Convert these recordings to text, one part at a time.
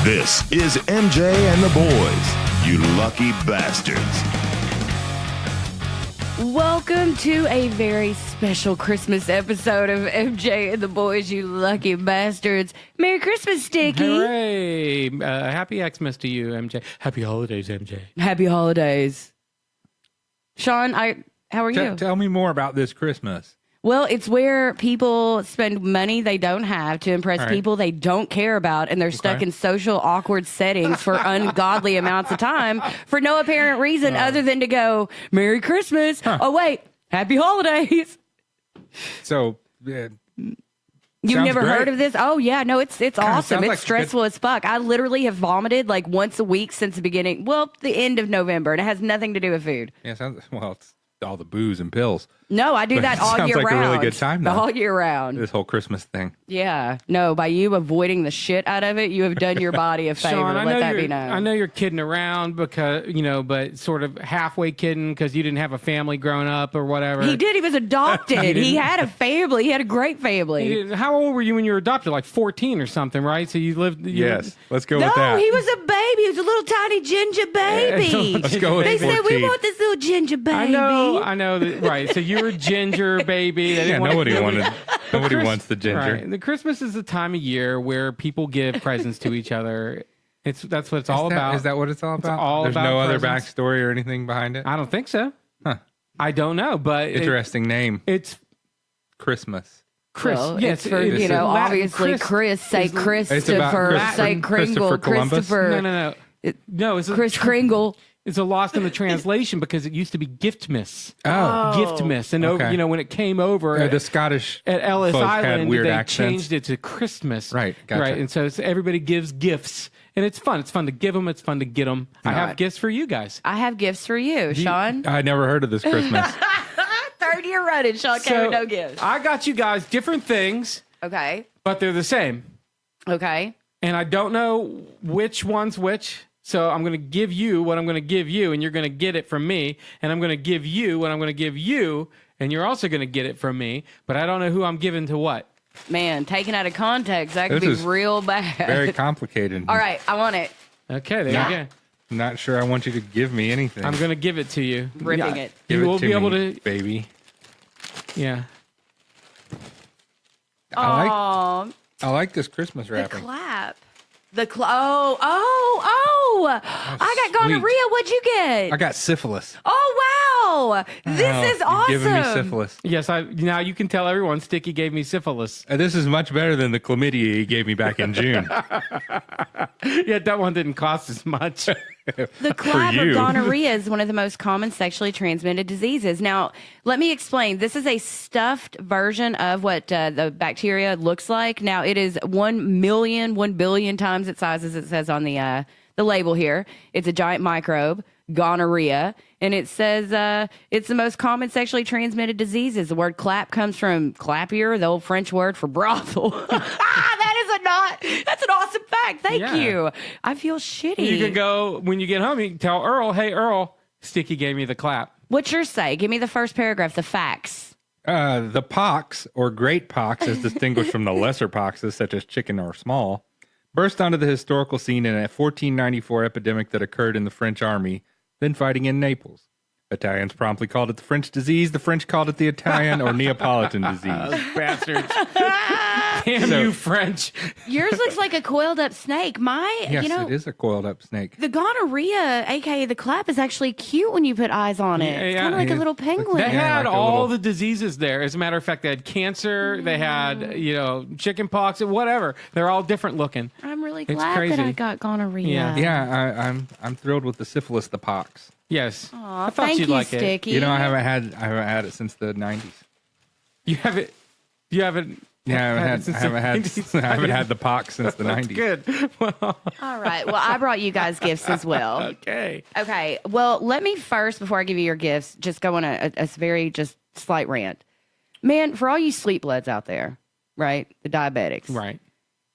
This is MJ and the boys, you lucky bastards. Welcome to a very special Christmas episode of MJ and the boys, you lucky bastards. Merry Christmas, Sticky. Hooray. Happy Xmas to you, MJ. Happy holidays, MJ. Happy holidays. Sean, how are you? Tell me more about this Christmas. Well, it's where people spend money they don't have to impress All right. people they don't care about, and they're stuck in social awkward settings for ungodly amounts of time for no apparent reason other than to go, Merry Christmas. Oh, wait, Happy Holidays. So, You've sounds never great. heard of this? Oh, yeah. No, it's awesome. sounds It's like stressful as fuck. I literally have vomited like once a week since the beginning. Well, the end of November, and it has nothing to do with food. yeah, it's all the booze and pills. No, I do But that it all sounds year like a round. really good time, though. All year round. This whole Christmas thing. Yeah. No, by you avoiding the shit out of it, you have done your body a favor. Sean, Let that be known. I know you're kidding around because, but sort of halfway kidding because you didn't have a family growing up or whatever. He did. He was adopted. He had a family. He had a great family. How old were you when you were adopted? Like 14 or something, right? So you lived... Yes, let's go No, with that. he was a baby. He was a little tiny ginger baby. Let's go with They said, we 14. want this little ginger baby. I know. Right. So you were ginger baby. They Yeah, didn't want- nobody wants the ginger. Right. The Christmas is the time of year where people give presents to each other. That's what it's all about. Is that what it's all about? all There's about no other presents. backstory or anything behind it? I don't think so. Huh. I don't know, but Interesting name. it's Christmas. Chris. Well, yes, it's for, it's Latin Chris obviously Chris, say is- Christopher, say Kringle, Christopher Columbus? Christopher. No. No, it's Chris Kringle. It's a lost in the translation because it used to be Giftmas. Oh. Giftmas, and Okay. when it came over The Scottish at Ellis folks had Island, weird they accents. changed it to Christmas. Right, gotcha. Right, and so everybody gives gifts, and it's fun. It's fun to give them. It's fun to get them. I have gifts for you guys. I have gifts for you, Sean. I never heard of this Christmas. Third year running, Sean came with no gifts. I got you guys different things, Okay. but they're the same, Okay. and I don't know which one's which. So I'm going to give you what I'm going to give you, and you're going to get it from me. And I'm going to give you what I'm going to give you, and you're also going to get it from me. But I don't know who I'm giving to what. Man, taken out of context, that could This be is real bad. Very complicated. All right, I want it. Okay, there you go. I'm not sure I want you to give me anything. I'm going to give it to you. Ripping it. Give You it will to be able me, to. baby. Yeah. I like this Christmas The wrapping. clap. I got sweet. gonorrhea. What'd you get? I got syphilis. Oh, wow. This is You're awesome. giving me syphilis. Yes, now you can tell everyone Sticky gave me syphilis. This is much better than the chlamydia he gave me back in June. Yeah, that one didn't cost as much. The clap you. of gonorrhea is one of the most common sexually transmitted diseases. Now, let me explain. This is a stuffed version of what the bacteria looks like. Now, it is 1 billion times its size, as it says on the label here. It's a giant microbe, gonorrhea, and it says it's the most common sexually transmitted diseases. The word clap comes from clapier, the old French word for brothel. That's an awesome fact. Thank Yeah. you. I feel shitty. You can go, when you get home, you can tell Earl, hey, Earl, Sticky gave me the clap. What's yours say? Give me the first paragraph, the facts. The pox, or great pox, as distinguished from the lesser poxes, such as chicken or small, burst onto the historical scene in a 1494 epidemic that occurred in the French army, then fighting in Naples. Italians promptly called it the French disease. The French called it the Italian or Neapolitan disease. Bastards. Damn you, French. Yours looks like a coiled up snake. Yes, it is a coiled up snake. The gonorrhea, aka the clap, is actually cute when you put eyes on it. It's kind of like a little penguin. They Yeah, had like a all little- the diseases there. As a matter of fact, they had cancer. They had, chicken pox, whatever. They're all different looking. I'm really It's glad crazy. that I got gonorrhea. Yeah. I'm thrilled with the syphilis, the pox. Yes. Aw, I thought thank you'd you, like Sticky. it. I haven't had it since the 90s. You haven't. Yeah, I haven't had the pox since the 90s. Good. Well, All right. Well, I brought you guys gifts as well. okay. Okay. Well, let me first, before I give you your gifts, just go on a very just slight rant. Man, for all you sleep bloods out there, right? The diabetics. Right.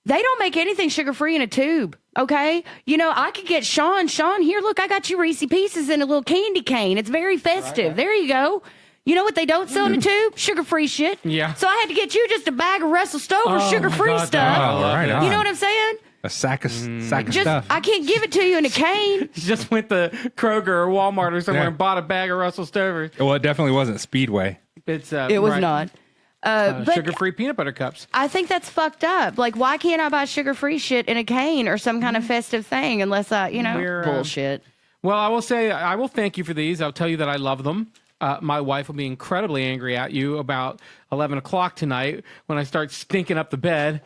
They don't make anything sugar-free in a tube, okay? I could get Sean, here, look, I got you Reese Pieces in a little candy cane. It's very festive. There you go. You know what they don't sell in a tube? Sugar-free shit. Yeah. So I had to get you just a bag of Russell Stover sugar-free God, stuff. Oh, right on. You know what I'm saying? A sack of Just, stuff. I can't give it to you in a cane. Just went to Kroger or Walmart or somewhere Yeah. and bought a bag of Russell Stovers. Well, it definitely wasn't Speedway. It's It was not. But sugar-free peanut butter cups. I think that's fucked up. Like, why can't I buy sugar-free shit in a cane or some kind of festive thing unless I, We're, bullshit. Well, I will say I will thank you for these. I'll tell you that I love them. My wife will be incredibly angry at you about 11 o'clock tonight when I start stinking up the bed.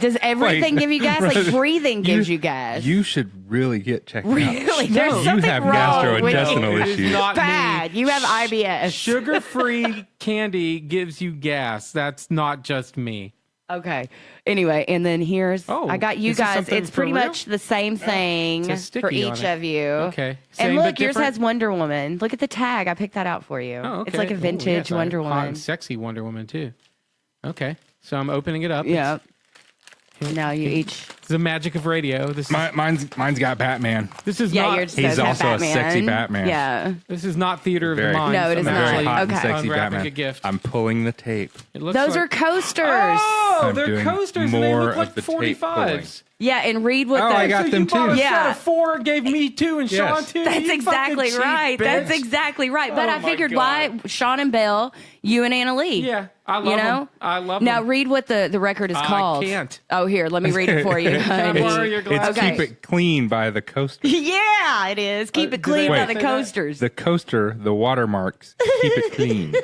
Does everything give you gas? Like, breathing gives you gas. You should really get checked out. Really? There's No. something You have wrong with you. gastrointestinal It is issues. not Bad. me. You have IBS. Sugar-free candy gives you gas. That's not just me. Okay. Anyway, and then here's I got you is this guys. something It's for pretty real? much the same thing It's a sticky for on each it. of you. Okay. Same And but look, yours different? has Wonder Woman. Look at the tag. I picked that out for you. Oh, okay. It's like a Ooh, vintage yes, Wonder hot Woman. and sexy Wonder Woman too. Okay, so I'm opening it up. Yeah. Now you each. It's the magic of radio. This is Mine's got Batman. this is Yeah, not yours He's does have also a Batman. sexy Batman. Yeah. this is not theater of the Very- mind. No, it is I'm not. actually hot and Okay. sexy unwrapping Batman. a gift. I'm pulling the tape. It looks Those like- are coasters. Oh, I'm they're doing coasters and they more look like of the tape 45s. Yeah, and read what Oh, the. I got so them you bought too. a Yeah. set of 4, gave me 2, and Yes. Sean 2. That's You exactly fucking cheap right. That's bitch. exactly right. But Oh I my figured God. why Sean and Belle, you and Anna Lee. Yeah, I love you know? them. I love Now them. read what the record is I called. can't. Oh, here, let me read it for you. Can I borrow your It's glass? Okay. Keep It Clean by the Coaster. Yeah, it is. Keep it do they clean by say the that? coasters. The coaster, the watermarks, keep it clean.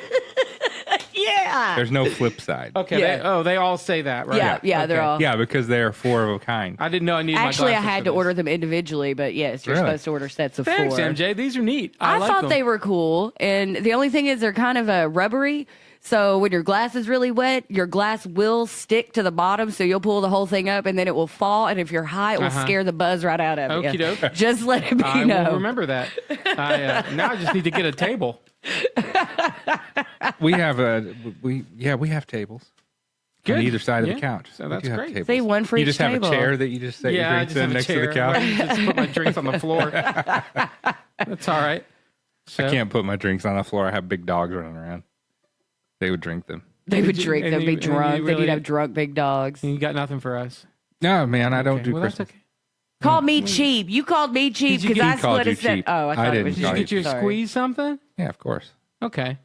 Yeah. There's no flip side. Okay. Yeah. They all say that, right? Yeah, they're Okay. all. Yeah, because they are 4 of a kind. I didn't know I needed Actually, my I glasses had for to this. order them individually, but yes, you're Really? supposed to order sets of Thanks, 4. MJ. These are neat. I like thought them. they were cool, and the only thing is they're kind of rubbery. So when your glass is really wet, your glass will stick to the bottom, so you'll pull the whole thing up, and then it will fall. And if you're high, it will scare the buzz right out of you. Okey doke. Just let it be I known. will remember that. Now I just need to get a table. We have we have tables Good. on either side of Yeah. the couch. So We that's do have great. tables. Say one for you each just table. have a chair that you just set your Yeah, I drinks just have in a next chair. to the couch. I just put my drinks on the floor. That's all right. So, I can't put my drinks on the floor. I have big dogs running around. They would drink them. They would And you- drink. and They'd you- be and you drunk. Then really- you'd have drunk big dogs. You got nothing for us. No, man, I don't Okay, do well, that's Christmas. okay. Call me cheap. You called me cheap Did you because get- I He called split you a set. cheap. Oh, I I thought it didn't was Did you call get you a Sorry. squeeze something? Yeah, of course. Okay.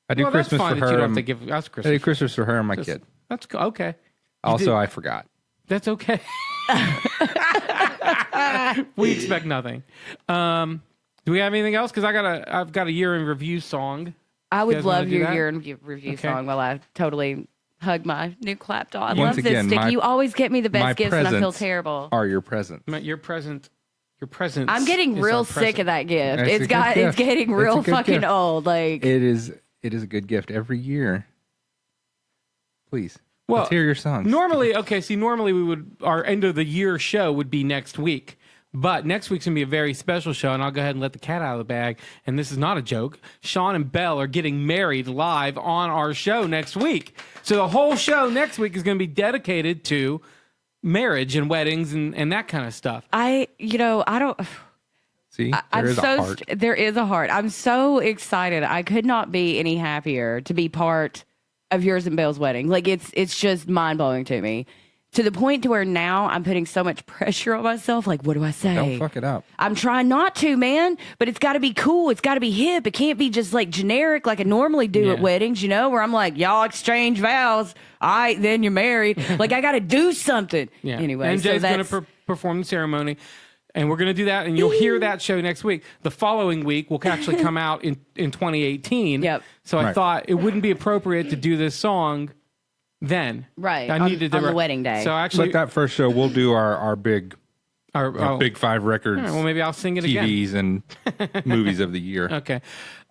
I do Well, Christmas that's fine for that her. you don't have to give us I Christmas. do Christmas for her and my kid. That's okay. Also, did- I forgot. That's okay. We expect nothing. Do we have anything else? Because I've got a year in review song. I You would guys wanna love do your that? year in review Okay. song while I totally hug my new clap doll. I Once love this again, stick. my- You always get me the my best gifts and I feel presents terrible. Are your presents. Your present. Your presence. I'm getting is real our sick present. of that gift. That's a It's good got it's gift. getting It's a real good fucking gift. old. Like It is a good gift every year. Please. Well, Let's hear your songs. Normally we would our end of the year show would be next week. But next week's gonna be a very special show, and I'll go ahead and let the cat out of the bag. And this is not a joke. Sean and Belle are getting married live on our show next week. So the whole show next week is gonna be dedicated to marriage and weddings and that kind of stuff. I don't. See, I'm there is so a heart. there is a heart. I'm so excited. I could not be any happier to be part of yours and Belle's wedding. Like it's just mind blowing to me. To the point to where now I'm putting so much pressure on myself. Like, what do I say? Don't fuck it up. I'm trying not to, man, but it's got to be cool. It's got to be hip. It can't be just like generic like I normally do at Yeah. weddings, where I'm like, y'all exchange vows. All right, then you're married. Like, I got to do something. Yeah. Anyway, and so Jay's that's... going to perform the ceremony, and we're going to do that, and you'll hear that show next week. The following week will actually come out in 2018. Yep. So I Right. thought it wouldn't be appropriate to do this song then. Right, I on- needed to on the wedding day. So actually, But that first show, we'll do our big Big 5 records, Well, maybe I'll sing it again. TVs, and movies of the year. Okay.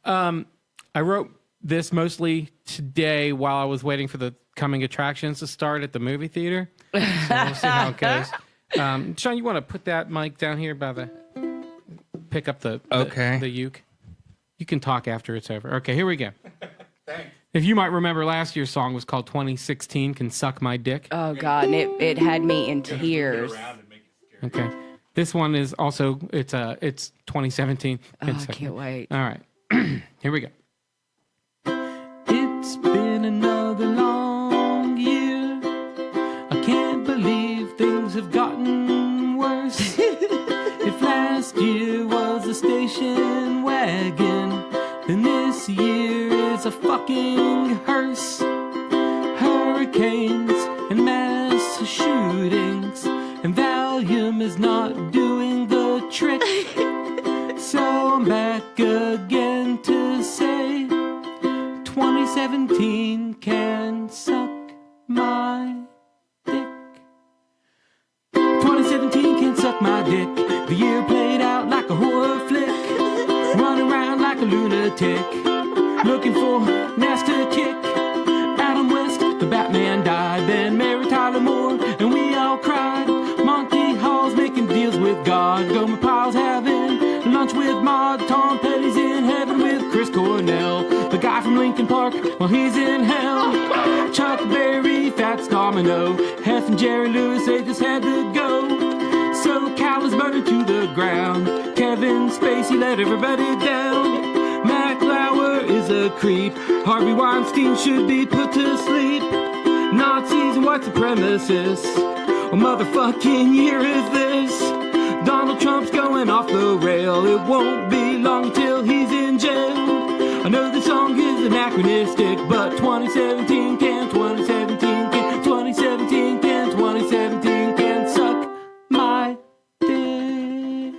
I wrote this mostly today while I was waiting for the coming attractions to start at the movie theater. So we'll see how it goes. Sean, you want to put that mic down here by the... Pick up the uke. You can talk after it's over. Okay, here we go. Thanks. If you might remember, last year's song was called 2016 Can Suck My Dick. Oh, God, and it had me in tears. Okay. This one is also, it's 2017. Oh, I can't wait. All right. Here we go. It's been another long year. I can't believe things things have gotten worse. If last year was a station wagon, then this year is a fucking hearse. Hurricanes and mass shootings, and Valium is not doing the trick. So I'm back again to say 2017 can suck my dick. 2017 can suck my dick. The year played out like a horror flick. Running around like a lunatic, looking for an ass to kick. Adam West, the Batman died. Then Mary Tyler Moore, and we all cried. Monty Hall's making deals with God. Gomer Pyle's having lunch with Maud. Tom Petty's in heaven with Chris Cornell. The guy from Lincoln Park, well, he's in hell. Chuck Berry, Fats Domino, Hef and Jerry Lewis, they just had to go. So Cal is burned to the ground. Kevin Spacey let everybody down. Mac Lauer is a creep. Harvey Weinstein should be put to sleep. Nazis and white supremacists. What motherfucking year is this? Donald Trump's going off the rail. It won't be long till he's in jail. I know the song is anachronistic, but 2017 can, 2017 can, 2017 can, 2017 can suck my dick.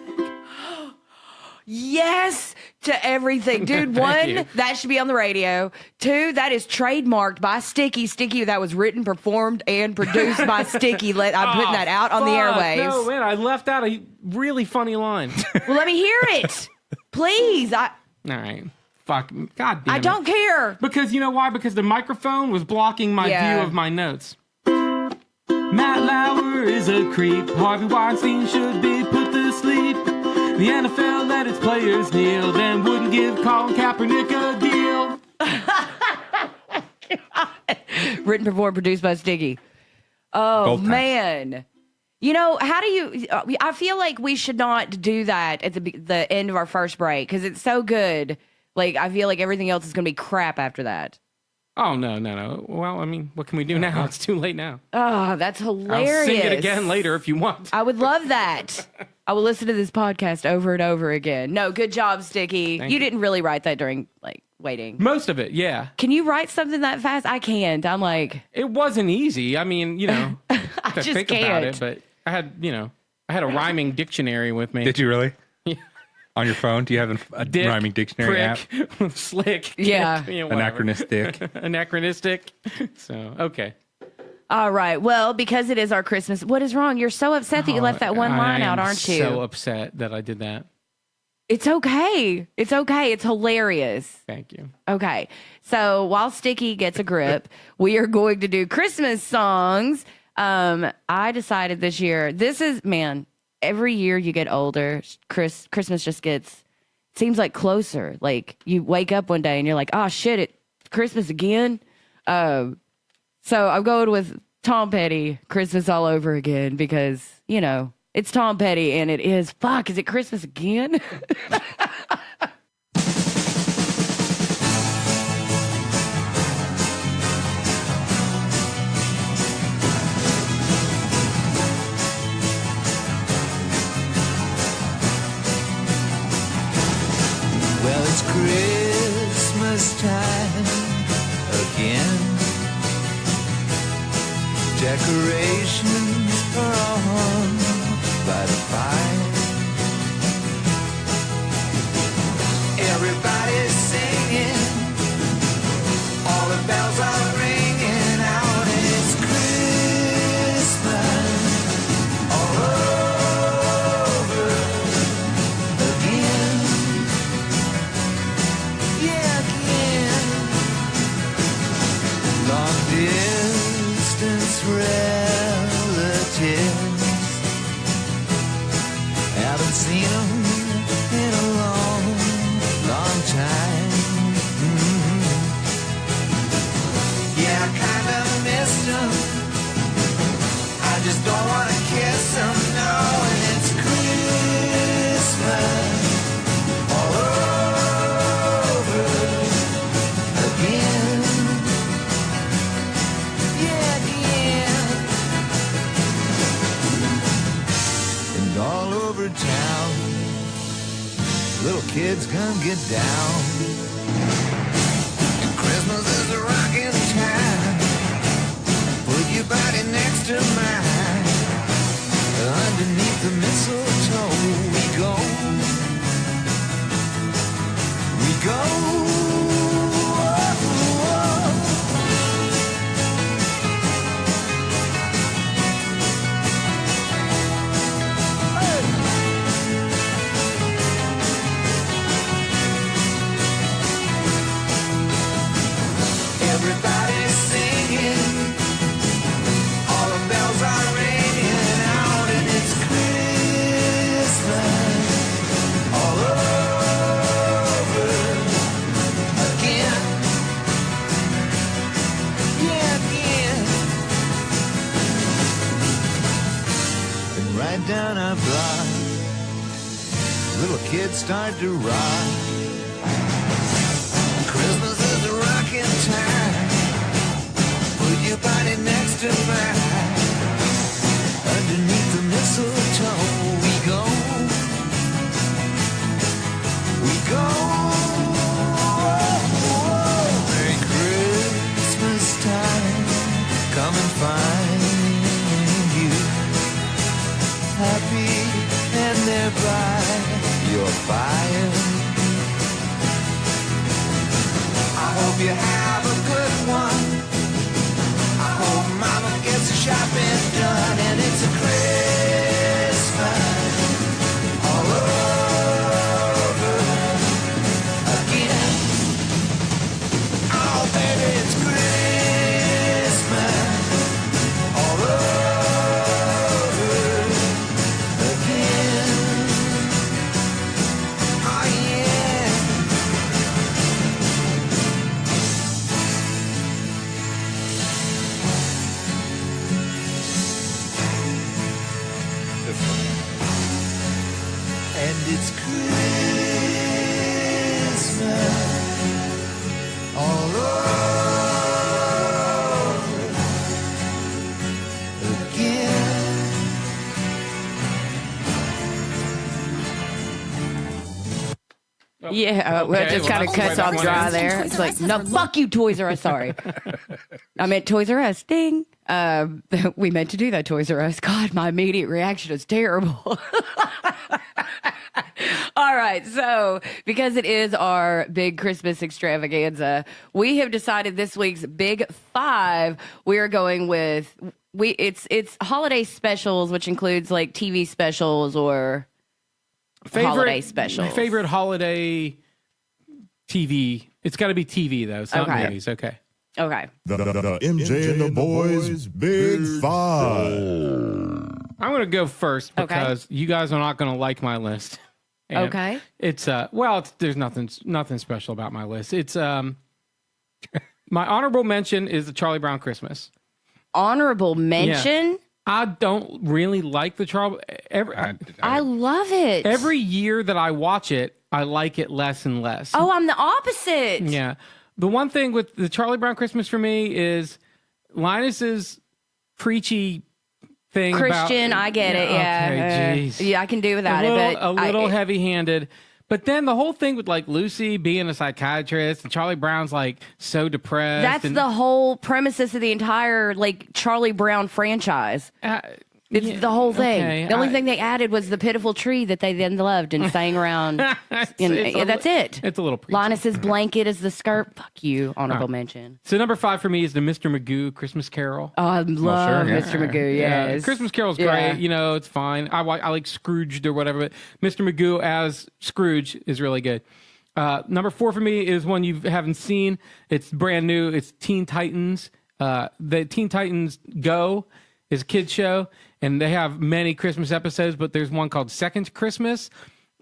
Yes to everything. Dude, Thank 1, you. that should be on the radio. 2, that is trademarked by Sticky. Sticky, that was written, performed, and produced by Sticky. I'm putting that out on the Fuck, airwaves. No, man, I left out a really funny line. Well, let me hear it. Please. All right. Fuck. God damn I it. don't care. Because you know why? Because the microphone was blocking my Yeah. view of my notes. Matt Lauer is a creep. Harvey Weinstein should be put to sleep. The NFL let its players kneel, then wouldn't give Colin Kaepernick a deal. Written, performed, produced by Sticky. Oh, Both times. man. You know, how do you... I feel like we should not do that at the end of our first break because it's so good. Like, I feel like everything else is going to be crap after that. Oh, no. Well, I mean, what can we do now? It's too late now. Oh, that's hilarious. I'll sing it again later if you want. I would love that. I will listen to this podcast over and over again. No, good job, Sticky. Thank You you. didn't really write that during, like, waiting. Most of it, yeah. Can you write something that fast? I can't. I'm like... It wasn't easy. I mean, you know, I to just think can't. about it, but I had, I had a rhyming dictionary with me. Did you really? Yeah. On your phone? Do you have a Dick, rhyming dictionary app? prick, slick. Yeah. Whatever. Anachronistic. Anachronistic. So, okay. All right. Well, because it is our Christmas, what is wrong? You're so upset that you left that one line out, aren't you? I'm so upset that I did that. It's okay. It's okay. It's hilarious. Thank you. Okay. So while Sticky gets a grip, we are going to do Christmas songs. I decided this year, man, every year you get older, Christmas just seems like closer. Like you wake up one day and you're like, oh shit, it's Christmas again. So I'm going with Tom Petty, Christmas All Over Again, because, it's Tom Petty and it is, is it Christmas again? Well, it's Christmas time again. Decorations are on by the fire. Everybody's singing. All the bells are ringing out. And it's Christmas all over again. Yeah, again. Long distance relatives, haven't seen them in a long, long time. Yeah, I kinda missed them. I just don't wanna kiss them, no. And it's Christmas all over again. Yeah, again. over town. Little kids come get down. And Christmas is a rockin' time. Put your body next to mine. Underneath the mistletoe we go. We go. Everybody's singing, all the bells are ringing out, and it's Christmas all over again. Yeah, again. And right down our block, little kids start to rock. Christmas is a rockin' time. Put your body next to mine. Underneath the mistletoe we go. We go. Merry Christmas time. Come and find you happy and thereby your fire. I hope you have a good one. I hope Mama gets the shopping done, and it's a Christmas all over again. Oh, baby, it's Christmas all over again. Oh, yeah. And it's Christmas all over again. Yeah, well, it just well, kind of that's the way cuts that off one dry is. there. It's like, no, fuck you, Toys R Us. Sorry. I meant Toys R Us. Ding. We meant to do that, Toys R Us. God, my immediate reaction is terrible. All right, so because it is our big Christmas extravaganza, we have decided this week's Big Five. We are going with it's holiday specials, which includes like TV specials or holiday specials. Favorite holiday TV. It's got to be TV though. It's not Okay. movies. Okay. Okay. The MJ and the boys Big Five. I'm going to go first Okay. because you guys are not going to like my list. And Okay. It's there's nothing special about my list. It's my honorable mention is the Charlie Brown Christmas. Honorable mention. I don't really like the Charlie. I love it. Every year that I watch it, I like it less and less. Oh, I'm the opposite. Yeah. The one thing with the Charlie Brown Christmas for me is Linus's preachy thing Christian, about, I get it. Yeah. Okay, jeez. Yeah, I can do without a little it. heavy-handed. But then the whole thing with like Lucy being a psychiatrist and Charlie Brown's like so depressed. That's the whole premises of the entire like Charlie Brown franchise. It's the whole thing. Okay, the only thing they added was the pitiful tree that they then loved and sang around. That's it. It's a little preachy. Linus's blanket is the skirt. Fuck you. Honorable mention. So number 5 for me is the Mr. Magoo Christmas Carol. Oh, I love sure, yeah. Mr. Magoo. Yes. Christmas Carol's Yeah. great. You know, it's fine. I like Scrooged or whatever, but Mr. Magoo as Scrooge is really good. Number 4 for me is one you haven't seen. It's brand new. It's Teen Titans. The Teen Titans Go is a kid's show, and they have many Christmas episodes, but there's one called Second Christmas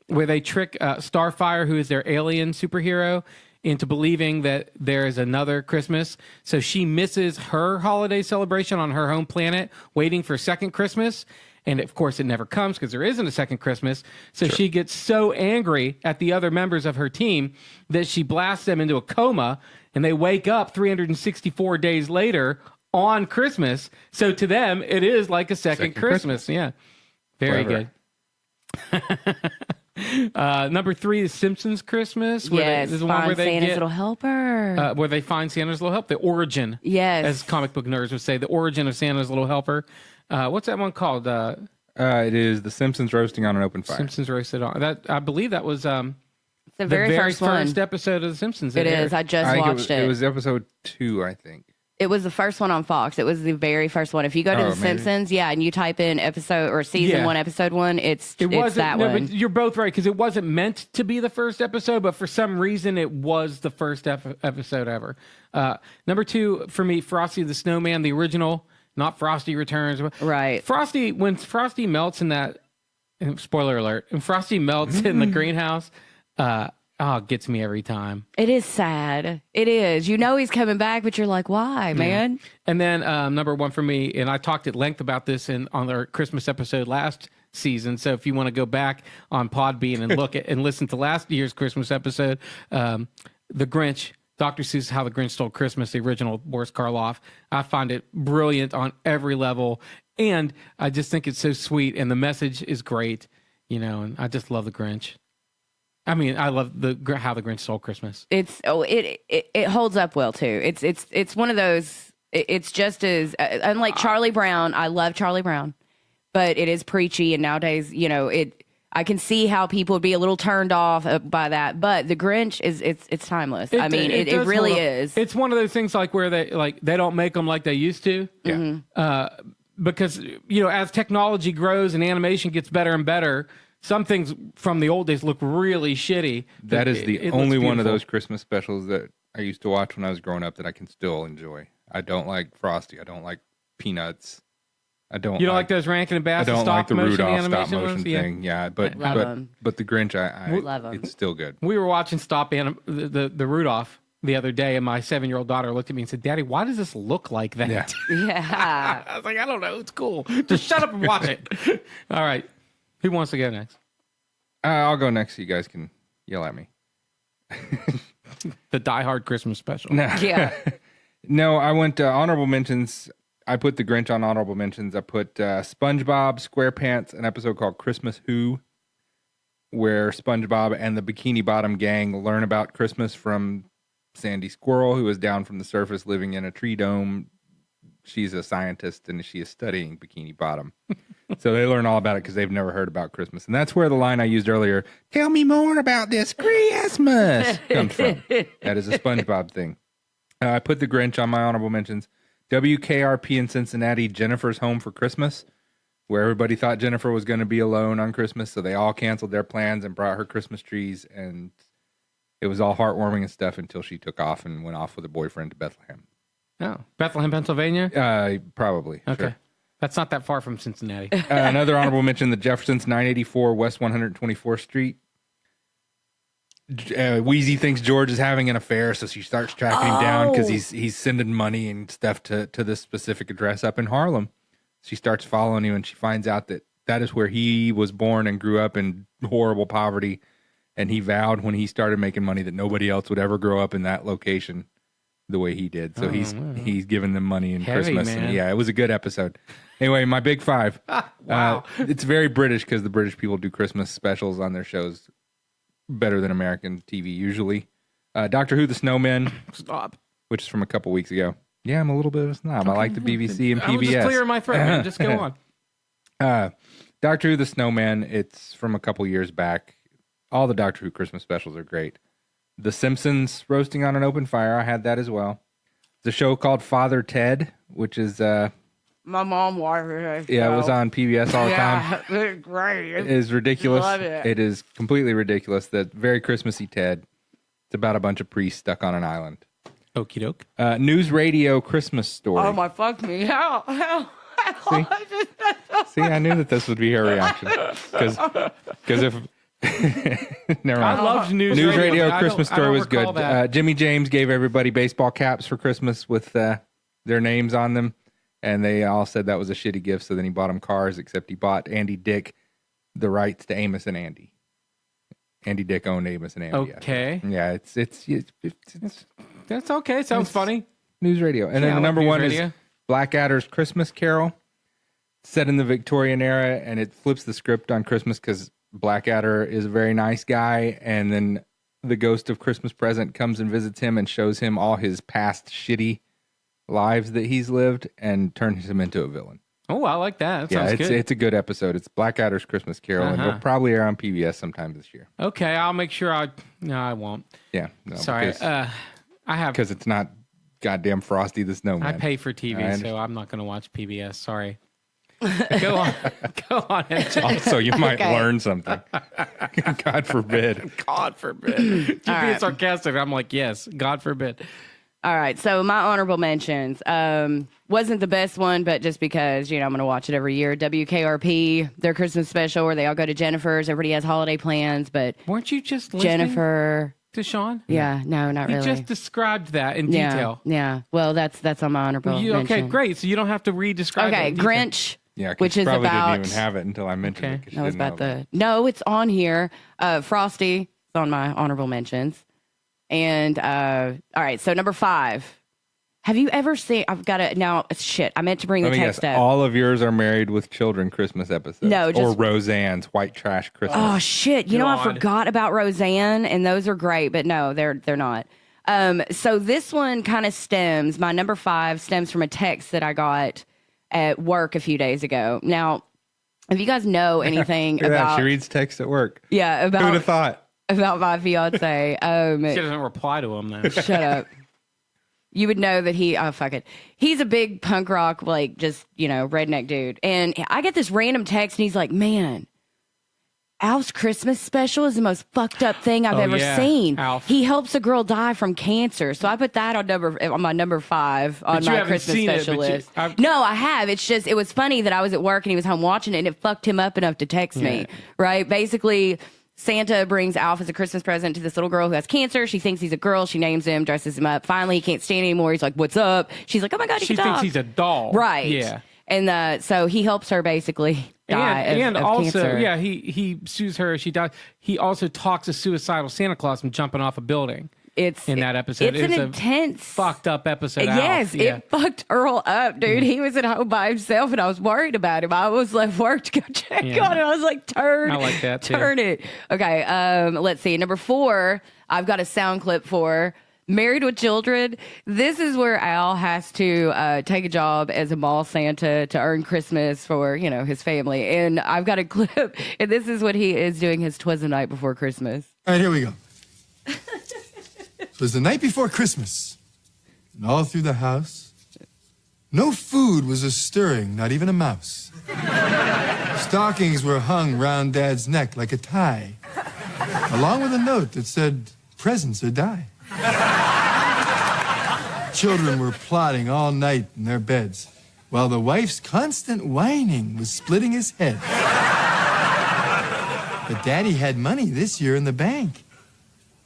where they trick Starfire, who is their alien superhero, into believing that there is another Christmas. So she misses her holiday celebration on her home planet, waiting for second Christmas. And of course, it never comes because there isn't a second Christmas. So she gets so angry at the other members of her team that she blasts them into a coma, and they wake up 364 days later on Christmas. So to them, it is like a second Christmas. Yeah. Very Clever. good. Number 3 is Simpsons Christmas. Yes, this is find Santa's little helper. where they find Santa's little helper. The origin. Yes. As comic book nerds would say, the origin of Santa's little helper. What's that one called? It is The Simpsons Roasting on an Open Fire. Simpsons Roasted on. That I believe that was It's the very first one. episode of The Simpsons. It is. I just watched it. It was episode 2, I think. It was the first one on Fox. It was the very first one. If you go to The Simpsons, and you type in episode or season 1, episode 1, it's that one. But you're both right, because it wasn't meant to be the first episode, but for some reason it was the first episode ever. Number 2 for me, Frosty the Snowman, the original, not Frosty Returns. Right. When Frosty melts in that, spoiler alert, when Frosty melts in the greenhouse, it gets me every time. It is sad. It is. You know he's coming back, but you're like, why, man? And then number 1 for me, and I talked at length about this on our Christmas episode last season. So if you want to go back on Podbean and look at and listen to last year's Christmas episode, The Grinch, Dr. Seuss' How the Grinch Stole Christmas, the original Boris Karloff. I find it brilliant on every level, and I just think it's so sweet, and the message is great, and I just love the Grinch. I mean, I love How the Grinch Stole Christmas. It holds up well too. It's one of those. It's just as unlike Charlie Brown. I love Charlie Brown, but it is preachy, and nowadays, I can see how people would be a little turned off by that. But the Grinch it's timeless. It really is. It's one of those things like where they don't make them like they used to. Yeah. Mm-hmm. Because as technology grows and animation gets better and better. Some things from the old days look really shitty. That is the only one of those Christmas specials that I used to watch when I was growing up that I can still enjoy. I don't like Frosty. I don't like Peanuts. You don't like those Rankin and Bass I don't stop like the motion Rudolph animation stop motion ones? thing. Yeah, but the Grinch, I love 'em. It's still good. We were watching the Rudolph the other day, and my 7-year-old daughter looked at me and said, "Daddy, why does this look like that?" Yeah. Yeah. I was like, "I don't know. It's cool. Just shut up and watch it." All right. Who wants to go next? I'll go next so you guys can yell at me. The Die Hard Christmas special. No. Yeah. No, I went honorable mentions. I put the Grinch on honorable mentions. I put SpongeBob SquarePants, an episode called Christmas Who, where SpongeBob and the Bikini Bottom gang learn about Christmas from Sandy Squirrel, who is down from the surface living in a tree dome. She's a scientist and she is studying Bikini Bottom. So they learn all about it because they've never heard about Christmas. And that's where the line I used earlier, "Tell me more about this Christmas," comes from. That is a SpongeBob thing. I put the Grinch on my honorable mentions. WKRP in Cincinnati, Jennifer's Home for Christmas, where everybody thought Jennifer was going to be alone on Christmas. So they all canceled their plans and brought her Christmas trees. And it was all heartwarming and stuff until she took off and went off with a boyfriend to Bethlehem. Oh, Bethlehem, Pennsylvania? Probably. Okay. Sure. That's not that far from Cincinnati. Another honorable mention, the Jeffersons, 984 West 124th Street. Wheezy thinks George is having an affair, so she starts tracking him down because he's sending money and stuff to this specific address up in Harlem. She starts following him, and she finds out that is where he was born and grew up in horrible poverty, and he vowed when he started making money that nobody else would ever grow up in that location the way he did. So he's giving them money in Christmas. Man. And it was a good episode. Anyway, my big five. Wow. It's very British because the British people do Christmas specials on their shows better than American TV usually. Doctor Who, The Snowmen. Stop. Which is from a couple weeks ago. Yeah, I'm a little bit of a snob. I like the BBC and PBS. I was just clearing my throat, man. Just go on. Doctor Who, The Snowman. It's from a couple years back. All the Doctor Who Christmas specials are great. The Simpsons Roasting on an Open Fire. I had that as well. The show called Father Ted, which is My mom watched it. it was on PBS all the time. Yeah, it's great. It is ridiculous. Love it. It is completely ridiculous. The very Christmassy Ted. It's about a bunch of priests stuck on an island. Okie doke. News Radio Christmas Story. Oh my fuck me! How? See, I knew that this would be her reaction because if never mind. I loved News Radio but Christmas I don't Story was recall good. that. Jimmy James gave everybody baseball caps for Christmas with their names on them, and they all said that was a shitty gift. So then he bought them cars, except he bought Andy Dick the rights to Amos and Andy. Andy Dick owned Amos and Andy. Okay. Yeah, it's That's okay. Sounds funny. News Radio. And Yeah, then I the love number News one Radio. is Blackadder's Christmas Carol, set in the Victorian era, and it flips the script on Christmas because Blackadder is a very nice guy, and then the ghost of Christmas Present comes and visits him and shows him all his past shitty lives that he's lived and turns him into a villain. Oh, I like that. That sounds good. It's a good episode. It's Blackadder's Christmas Carol, and it'll probably air on PBS sometime this year. Okay, I'll make sure No, I won't. Yeah. No, Sorry. Because it's not goddamn Frosty the Snowman. I pay for TV, so I'm not going to watch PBS. Sorry. Go on. Go on. Also, you might learn something. God forbid. God forbid. You're being sarcastic. I'm like, yes, God forbid. All right, so my honorable mentions wasn't the best one, but just because, I'm going to watch it every year. WKRP, their Christmas special where they all go to Jennifer's. Everybody has holiday plans, but... Weren't you just listening Jennifer... to Sean? Yeah, no, not really. He just described that in detail. Yeah, well, that's on my honorable mention. Okay, great. So you don't have to re-describe it. Okay, Grinch, Yeah, which is probably about... didn't even have it until I mentioned it. No, it's about No, it's on here. Frosty is on my honorable mentions. And, all right, so number 5. Have you ever seen, I meant to bring the text up. All of yours are Married with Children Christmas episodes. No, or Roseanne's White Trash Christmas. Oh, shit. You know, I forgot about Roseanne, and those are great, but no, they're not. So this one kind of my number 5 stems from a text that I got at work a few days ago. Now, if you guys know anything about... She reads text at work. Yeah, about... Who would have thought? About my fiance. She doesn't reply to him, though. Shut up. You would know that he's a big punk rock, redneck dude. And I get this random text, and he's like, man, Alf's Christmas special is the most fucked up thing I've ever seen. Alf. He helps a girl die from cancer. So I put that on my number 5 on my Christmas special list. No, I have. It's just, it was funny that I was at work, and he was home watching it, and it fucked him up enough to text me, right? Basically... Santa brings Alf as a Christmas present to this little girl who has cancer. She thinks he's a girl. She names him, dresses him up. Finally, he can't stand anymore. He's like, what's up? She's like, oh my God, he can talk. She thinks he's a doll. Right. Yeah. And so he helps her basically die of also, cancer. he sues her. She dies. He also talks a suicidal Santa Claus from jumping off a building. In that episode. It's an intense... fucked up episode. Yes, it fucked Earl up, dude. He was at home by himself, and I was worried about him. I was left work to go check on it. I was like, I like that, too. Turn it. Okay, let's see. Number 4, I've got a sound clip for Married with Children. This is where Al has to take a job as a mall Santa to earn Christmas for, his family. And I've got a clip, and this is what he is doing his 'Twas the Night Before Christmas. All right, here we go. It was the night before Christmas, and all through the house, no food was a-stirring, not even a mouse. Stockings were hung round Dad's neck like a tie, along with a note that said, presents or die. Children were plotting all night in their beds, while the wife's constant whining was splitting his head. But Daddy had money this year in the bank.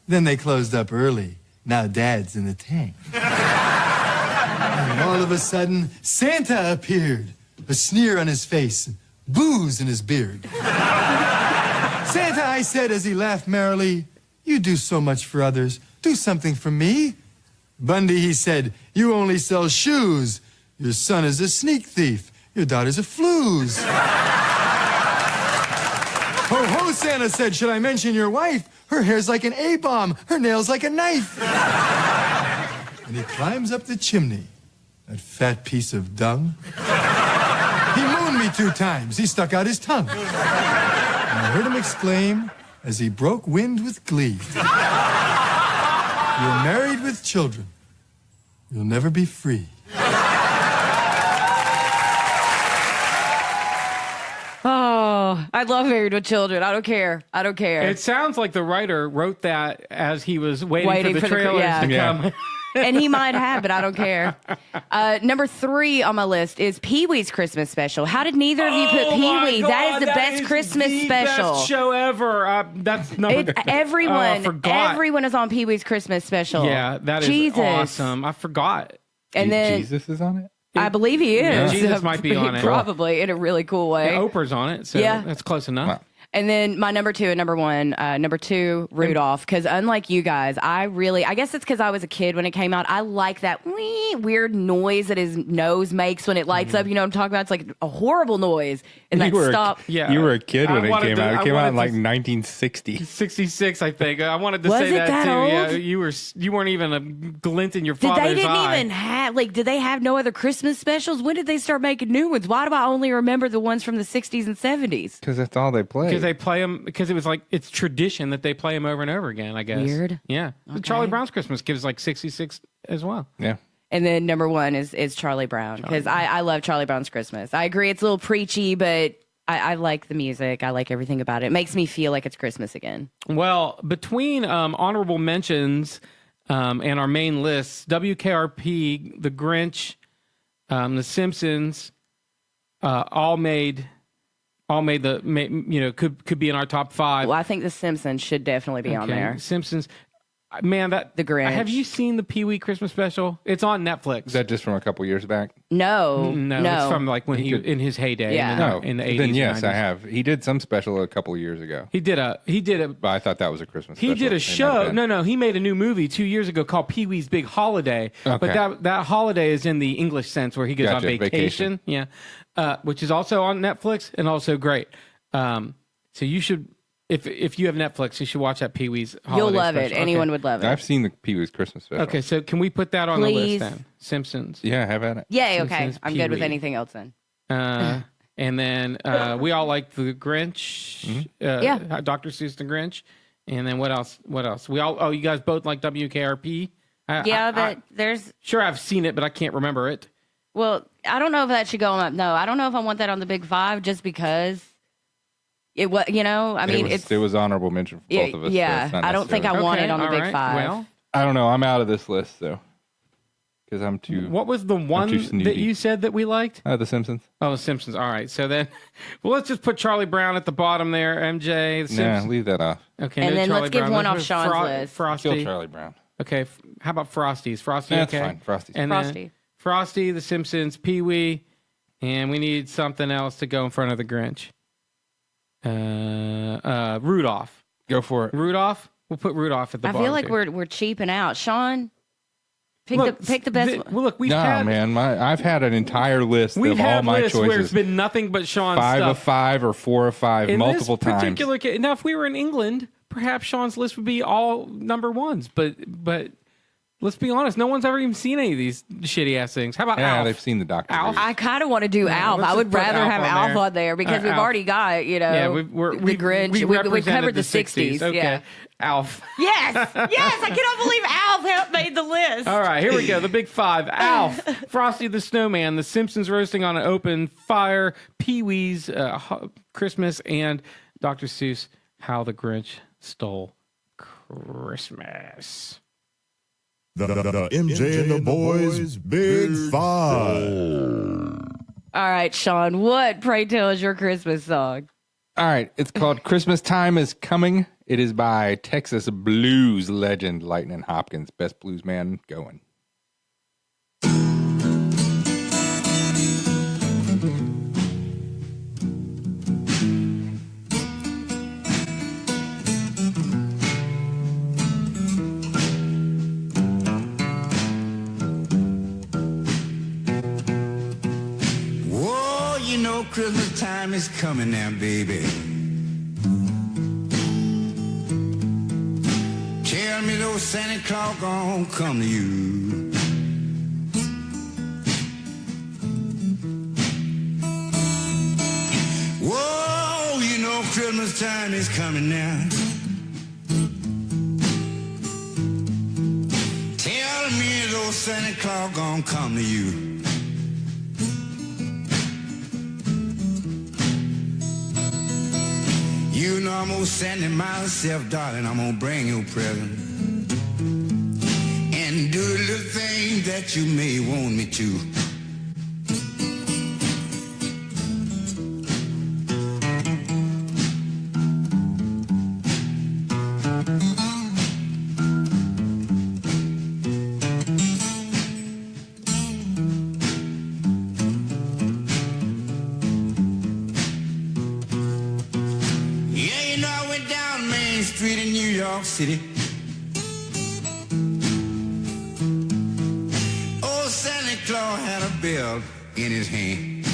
Then they closed up early. Now Dad's in the tank. And all of a sudden, Santa appeared. A sneer on his face, booze in his beard. Santa, I said as he laughed merrily, you do so much for others. Do something for me. Bundy, he said, you only sell shoes. Your son is a sneak thief. Your daughter's a flooze. Ho, ho, Santa said, should I mention your wife? Her hair's like an A-bomb. Her nails like a knife. And he climbs up the chimney, that fat piece of dung. He mooned me 2 times. He stuck out his tongue. And I heard him exclaim as he broke wind with glee. You're married with children. You'll never be free. Oh, I love Married with Children. I don't care. It sounds like the writer wrote that as he was waiting for the trailers to come. And he might have, but I don't care. Number 3 on my list is Pee-wee's Christmas special. How did neither of you put Pee-wee? That is the best Christmas special. Best show ever. That's number. Everyone is on Pee-wee's Christmas special. Yeah, that is awesome. I forgot. And then Jesus is on it. I believe he is. Yeah, Jesus might be on it. Probably in a really cool way. Yeah, Oprah's on it, so that's close enough. And then my number 2 and number 1. Number 2, Rudolph. Because unlike you guys, I guess it's because I was a kid when it came out. I like that weird noise that his nose makes when it lights up. You know what I'm talking about? It's like a horrible noise. And that stop. You were a kid when it came out. It came out in like 1960. 66, I think. I wanted to Was say it that that too. old? Yeah, you weren't even a glint in your father's eye. They didn't even have, did they have no other Christmas specials? When did they start making new ones? Why do I only remember the ones from the 60s and 70s? Because that's all they play. Because they play them, because it was like, it's tradition that they play them over and over again, I guess. Weird. Yeah. Okay. Charlie Brown's Christmas gives like 66 as well. Yeah. And then number 1 is Charlie Brown. Because I love Charlie Brown's Christmas. I agree it's a little preachy, but I like the music. I like everything about it. It makes me feel like it's Christmas again. Well, between honorable mentions and our main lists, WKRP, The Grinch, The Simpsons, all made could be in our top 5. Well, I think The Simpsons should definitely be on there. Simpsons. Man, The Grinch. Have you seen the Pee Wee Christmas special? It's on Netflix. Is that just from a couple years back? No. It's from like when he in his heyday. Yeah. In the 80s. Then yes, and 90s. I have. He did some special a couple of years ago. He did a. But I thought that was a Christmas He special. did a It might show. have been. No, he made a new movie 2 years ago called Pee Wee's Big Holiday. Okay. But that holiday is in the English sense where he goes on Gotcha, vacation. Yeah, which is also on Netflix and also great. So you should, if you have Netflix, you should watch that Pee Wee's Holiday You'll love special. it. Anyone would love it. I've seen the Pee Wee's Christmas special. Okay, so can we put that on Please. the list then? Simpsons. Yeah, have at it. Yay, okay. Simpsons, I'm good with Pee-wee. anything else then. And then we all like the Grinch. Yeah. Dr. Seuss the Grinch. And then what else? You guys both like WKRP? But there's... Sure, I've seen it, but I can't remember it. Well, I don't know if that should go on. No, I don't know if I want that on the Big 5 just because it was, It was honorable mention for both of us. so Yeah, it's not I don't think I necessarily- want it on the all Big right. 5. Well, I don't know. I'm out of this list though, because I'm too. what was the one too that snooty. you said that we liked? The Simpsons. Oh, The Simpsons. All right. So then, well, let's just put Charlie Brown at the bottom there. MJ, The Nah, Simpsons. leave that off. Okay. And no then Charlie let's give Brown. one Let's off put Sean's list. Frosty. Kill Charlie Brown. Okay. How about Frosty? Is Frosty That's okay? fine. Frosty's And Frosty. then Frosty, The Simpsons, Pee Wee, and we need something else to go in front of the Grinch. Rudolph. Go for it. Rudolph. We'll put Rudolph at the I bottom. feel like too. we're cheaping out. Sean, pick the best one. Well, look, we've No, had man. I've had an entire list we've of all had my lists where it's choices. been nothing but Sean's 5 stuff. of 5 or 4 of 5 In multiple this times. particular case, now if we were in England, perhaps Sean's list would be all number ones. But let's be honest, no one's ever even seen any of these shitty ass things. How about Yeah, Alf? they've seen the Doctor. Alf? I kind of want to do Alf. let's I would just put rather Alf have on Alf there. on there because we've Alf. already got, Yeah, the Grinch. We We represented covered the 60s. Okay. Yeah. Alf. Yes. Yes. I cannot believe Alf made the list. All right, here we go. The big 5. Alf, Frosty the Snowman, The Simpsons roasting on an open fire, Pee Wee's Christmas, and Dr. Seuss, How the Grinch Stole Christmas. The MJ and the Boys Big Five. All right, Sean, what, pray tell, is your Christmas song? All right, it's called Christmas Time is Coming. It is by Texas blues legend Lightnin Hopkins, best blues man going. Whoa, you know Christmas time is coming now, baby. Tell me those Santa Claus gon' come to you. Whoa, you know Christmas time is coming now. Tell me those Santa Claus gon' come to you. You know I'm gonna send it myself, darling. I'm gonna bring you a present and do the little thing that you may want me to. York City. Old Santa Claus had a bell in his hand.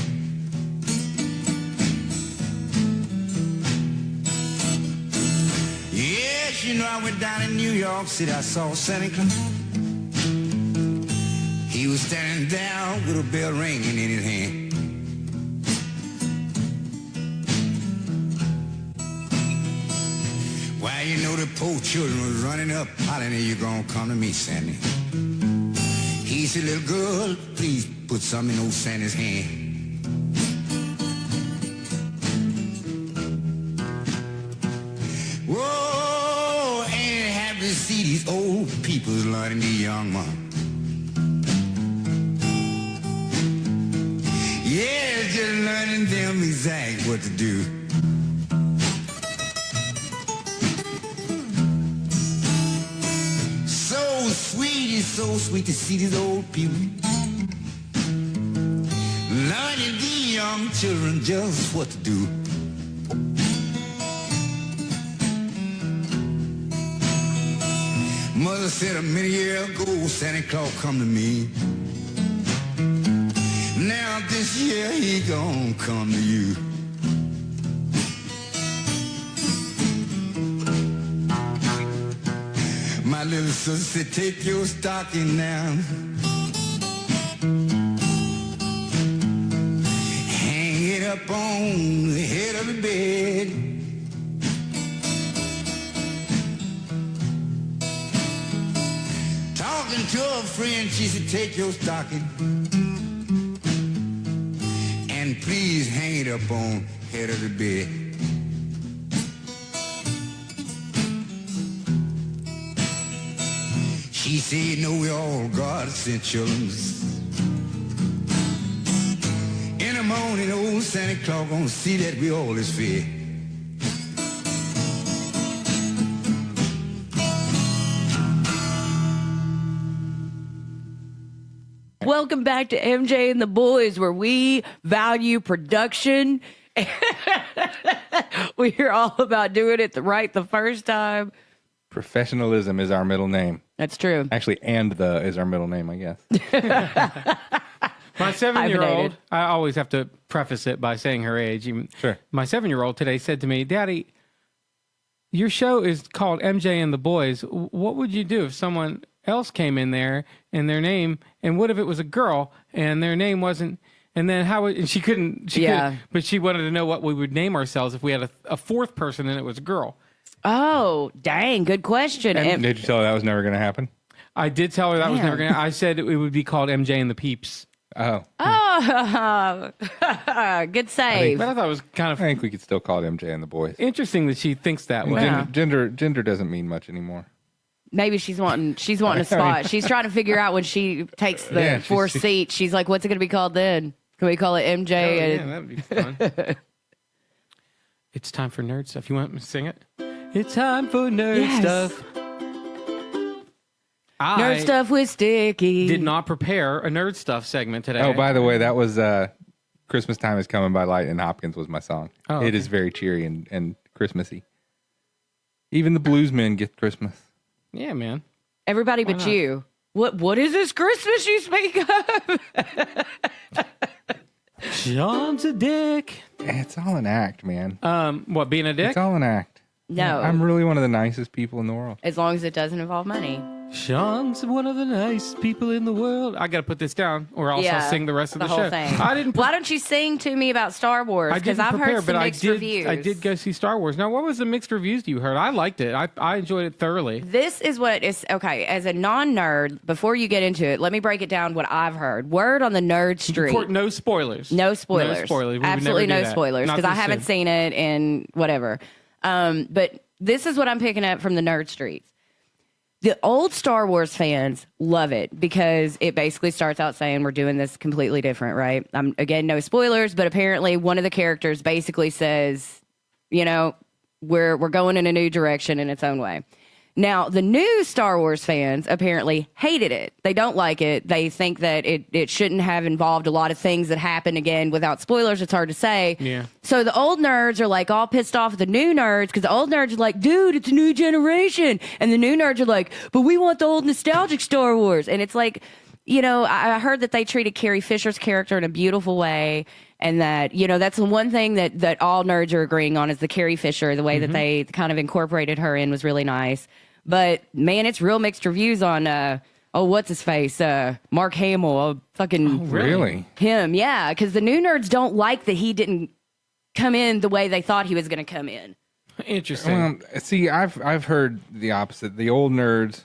Yes, you know, I went down in New York City. I saw Santa Claus. He was standing there with a bell ringing in his hand. Why, you know, the poor children was running up, hollering, you gonna come to me, Sandy. He said, little girl, please put something in old Sandy's hand. Whoa, ain't it happy to see these old people learning the young man. Yeah, just learning them exactly what to do. It's so sweet to see these old people learning the young children just what to do. Mother said a many years ago, Santa Claus come to me. Now this year he gon' come to you. My little sister said, take your stocking down, hang it up on the head of the bed. Talking to a friend, she said, take your stocking and please hang it up on the head of the bed. She said, you know, we all God sent children. In the morning, old Santa Claus gonna see that we all is fed. Welcome back to MJ and the Boys, where we value production. We're all about doing it right the first time. Professionalism is our middle name. That's true. Actually, and the is our middle name, I guess. My 7-year-old, I always have to preface it by saying her age. Sure. My 7-year-old today said to me, Daddy, your show is called MJ and the Boys. What would you do if someone else came in there and their name, and what if it was a girl and their name wasn't, and then how would, and she couldn't, but she wanted to know what we would name ourselves if we had a fourth person and it was a girl. Oh, dang. Good question. And did you tell her that was never going to happen? I did tell her that was never going to I said it would be called MJ and the Peeps. Oh. Oh, good save. But I thought it was kind of I think we could still call it MJ and the Boys. interesting that she thinks that way. Yeah. Gender doesn't mean much anymore. Maybe she's wanting a spot. She's trying to figure out when she takes the fourth seat. She's like, what's it going to be called then? Can we call it MJ? Yeah, that would be fun. It's time for nerd stuff. You want me to sing it? It's time for nerd stuff. Nerd stuff with Sticky. Did not prepare a nerd stuff segment today. Oh, by the way, that was Christmas Time is Coming by Lightnin. Hopkins was my song. Oh, It is very cheery and Christmassy. Even the bluesmen get Christmas. Yeah, man. Everybody but you. What is this Christmas you speak of? Sean's a dick. It's all an act, man. What, being a dick? It's all an act. No. I'm really one of the nicest people in the world. As long as it doesn't involve money. Sean's one of the nice people in the world. I got to put this down, or else I'll sing the rest of the whole show. thing. I didn't. Why don't you sing to me about Star Wars? Because I've heard some mixed reviews. I did go see Star Wars. Now, what was the mixed reviews you heard? I liked it. I enjoyed it thoroughly. This is what is okay. As a non-nerd, before you get into it, let me break it down. What I've heard. Word on the nerd street. No spoilers. No spoilers. No spoilers. Absolutely no spoilers because I haven't seen it and whatever. But this is what I'm picking up from the nerd streets. The old Star Wars fans love it because it basically starts out saying we're doing this completely different, right? Again, no spoilers, but apparently one of the characters basically says, you know, we're going in a new direction in its own way. Now, the new Star Wars fans apparently hated it. They don't like it. They think that it shouldn't have involved a lot of things that happen. Again, without spoilers, it's hard to say. Yeah. So the old nerds are like all pissed off at the new nerds because the old nerds are like, dude, it's a new generation. And the new nerds are like, but we want the old nostalgic Star Wars. And it's like, you know, I heard that they treated Carrie Fisher's character in a beautiful way. And that, you know, that's the one thing that all nerds are agreeing on is the Carrie Fisher. The way that they kind of incorporated her in was really nice. But, man, it's real mixed reviews on, what's his face? Mark Hamill. Fucking Really? him, yeah. Because the new nerds don't like that he didn't come in the way they thought he was going to come in. Interesting. See, I've heard the opposite. The old nerds,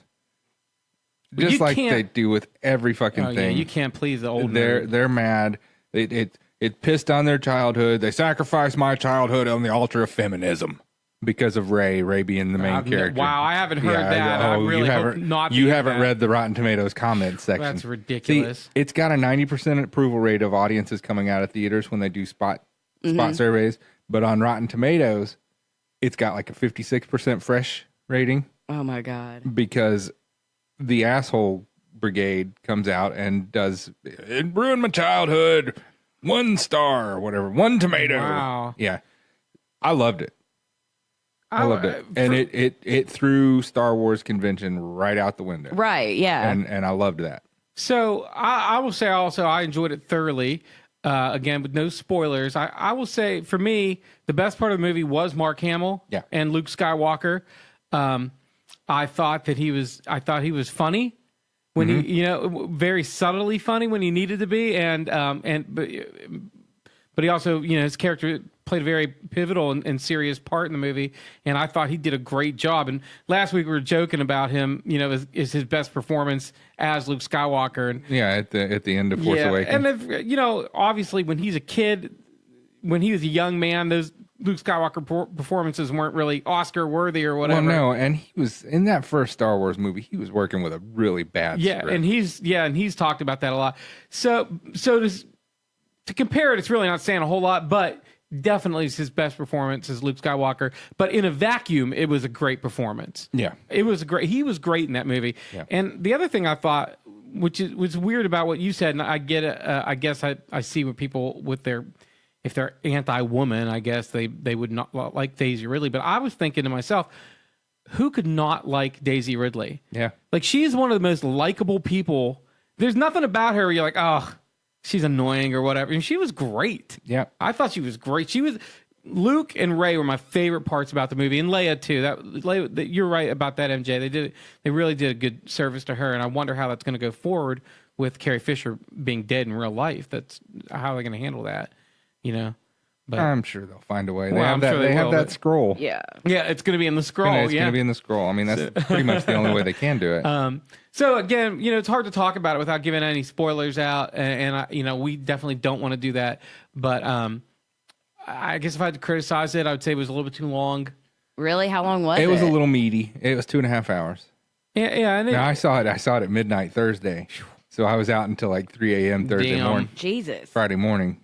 just like they do with every fucking thing. Yeah, you can't please the old nerd. They're mad. It pissed on their childhood. They sacrificed my childhood on the altar of feminism. Because of Ray being the main character. Wow, I haven't heard that. I really hope not. You haven't read the Rotten Tomatoes comments section. That's ridiculous. See, it's got a 90% approval rate of audiences coming out of theaters when they do spot surveys. But on Rotten Tomatoes, it's got like a 56% fresh rating. Oh, my God. Because the asshole brigade comes out and does, it ruined my childhood. 1 star or whatever. 1 tomato. Wow. Yeah. I loved it. I loved it. And it threw Star Wars convention right out the window. Right, yeah. And I loved that. So I will say also I enjoyed it thoroughly. Again, with no spoilers. I will say for me, the best part of the movie was Mark Hamill and Luke Skywalker. I thought he was funny when he, you know, very subtly funny when he needed to be. But he also, you know, his character played a very pivotal and serious part in the movie, and I thought he did a great job. And last week we were joking about him, you know, is his best performance as Luke Skywalker. And at the end of Force Awakens. And if, you know, obviously when he's a kid, when he was a young man, those Luke Skywalker performances weren't really Oscar worthy or whatever. Well, no, and he was in that first Star Wars movie. He was working with a really bad script. and he's talked about that a lot. So to compare it, it's really not saying a whole lot, but definitely is his best performance as Luke Skywalker. But in a vacuum, it was a great performance. Yeah. He was great in that movie. Yeah. And the other thing I thought, which was weird about what you said, and I get it, I guess I see what people with if they're anti-woman, I guess they would not like Daisy Ridley. But I was thinking to myself, who could not like Daisy Ridley? Yeah. Like, she's one of the most likable people. There's nothing about her where you're like, oh, she's annoying or whatever. And she was great. Yeah. I thought she was great. Luke and Ray were my favorite parts about the movie, and Leia too. You're right about that, MJ. They really did a good service to her, and I wonder how that's going to go forward with Carrie Fisher being dead in real life. That's how they're going to handle that, you know. But I'm sure they'll find a way. Well, they have that scroll. Yeah. Yeah, it's going to be in the scroll. It's going to be in the scroll. I mean, that's pretty much the only way they can do it. So again, you know, it's hard to talk about it without giving any spoilers out, and you know, we definitely don't want to do that. But I guess if I had to criticize it, I would say it was a little bit too long. Really? How long was it? It was a little meaty. It was 2.5 hours. Yeah. And I saw it at midnight Thursday, so I was out until like 3 a.m. Thursday morning. Jesus. Friday morning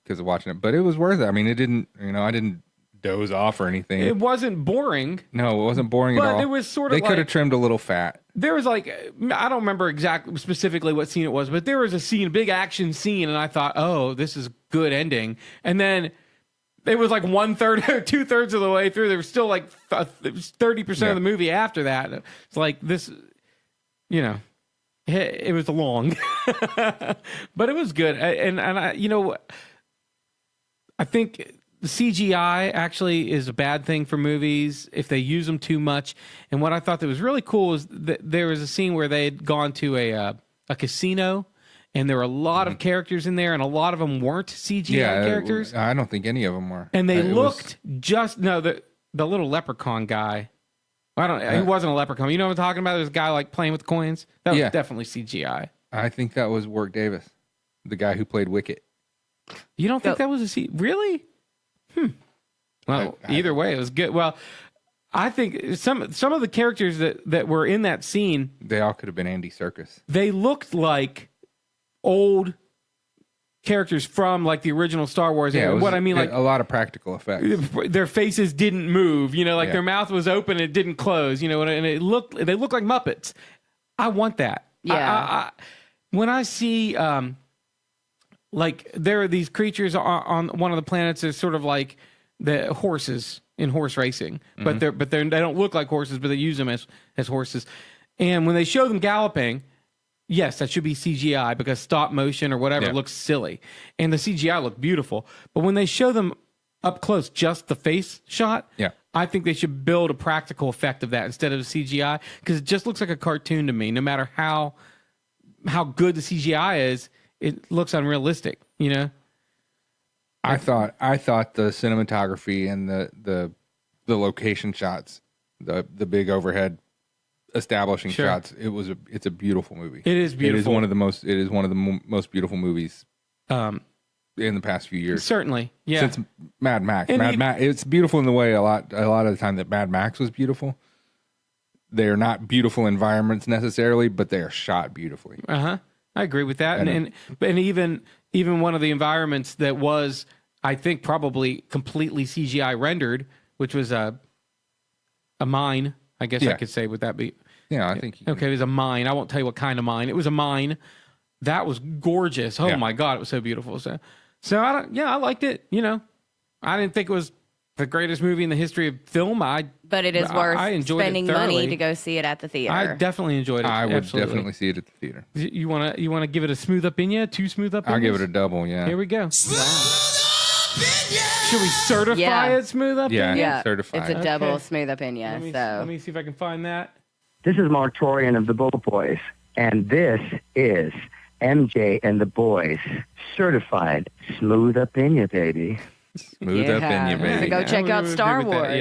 because of watching it, but it was worth it. I mean, it didn't. You know, I didn't doze off or anything. It wasn't boring. No, it wasn't boring at all. But it was sort of they could have trimmed a little fat. There was like, I don't remember specifically what scene it was, but there was a big action scene, and I thought, oh, this is good ending. And then it was like 1/3 or 2/3 of the way through. There was still like 30% of the movie after that. It's like this, you know, it was long, but it was good. And I, you know, I think the CGI actually is a bad thing for movies if they use them too much. And what I thought that was really cool is that there was a scene where they had gone to a casino, and there were a lot of characters in there, and a lot of them weren't CGI characters. I don't think any of them were. And they looked the little leprechaun guy. He wasn't a leprechaun. You know what I'm talking about? There's a guy like playing with coins. That was definitely CGI. I think that was Warwick Davis, the guy who played Wicket. You don't think that was a CGI? Really? Well, either way, it was good. Well, I think some of the characters that were in that scene, they all could have been Andy Serkis. They looked like old characters from like the original Star Wars. Yeah, What I mean, like a lot of practical effects. their faces didn't move. Like Yeah. their mouth was open, it didn't close. And they look like Muppets. I want that. Yeah. When I see like there are these creatures on one of the planets that's sort of like the horses in horse racing, but they don't look like horses, but they use them as horses. And when they show them galloping, yes, that should be CGI because stop motion or whatever looks silly, and the CGI looked beautiful. But when they show them up close, just the face shot, I think they should build a practical effect of that instead of CGI because it just looks like a cartoon to me. No matter how good the CGI is, it looks unrealistic. I thought the cinematography and the location shots, the big overhead establishing shots, it's a beautiful movie. It is beautiful. It is one of the most beautiful movies in the past few years. Certainly, yeah. Since Mad Max, it's beautiful in the way a lot of the time that Mad Max was beautiful. They are not beautiful environments necessarily, but they are shot beautifully. I agree with that, and even one of the environments that was, I think, probably completely CGI rendered, which was a mine. I guess I could say, would that be? Yeah, I think. Okay, it was a mine. I won't tell you what kind of mine. It was a mine. That was gorgeous. Oh my God, it was so beautiful. So I liked it. I didn't think it was the greatest movie in the history of film. But it is worth spending money thoroughly. to go see it at the theater. I definitely enjoyed it. I would Absolutely. definitely see it at the theater. You want to give it a smooth opinion? 2 smooth opinions? I'll give it a double. Yeah. Here we go. Should we certify it smooth opinion? Yeah, certified. it's a double Okay. smooth opinion. Let me see if I can find that. This is Mark Torian of the Bull Boys, and this is MJ and the Boys certified smooth opinion, baby. Smooth opinion, So baby. go check out we would Star agree with that, Wars.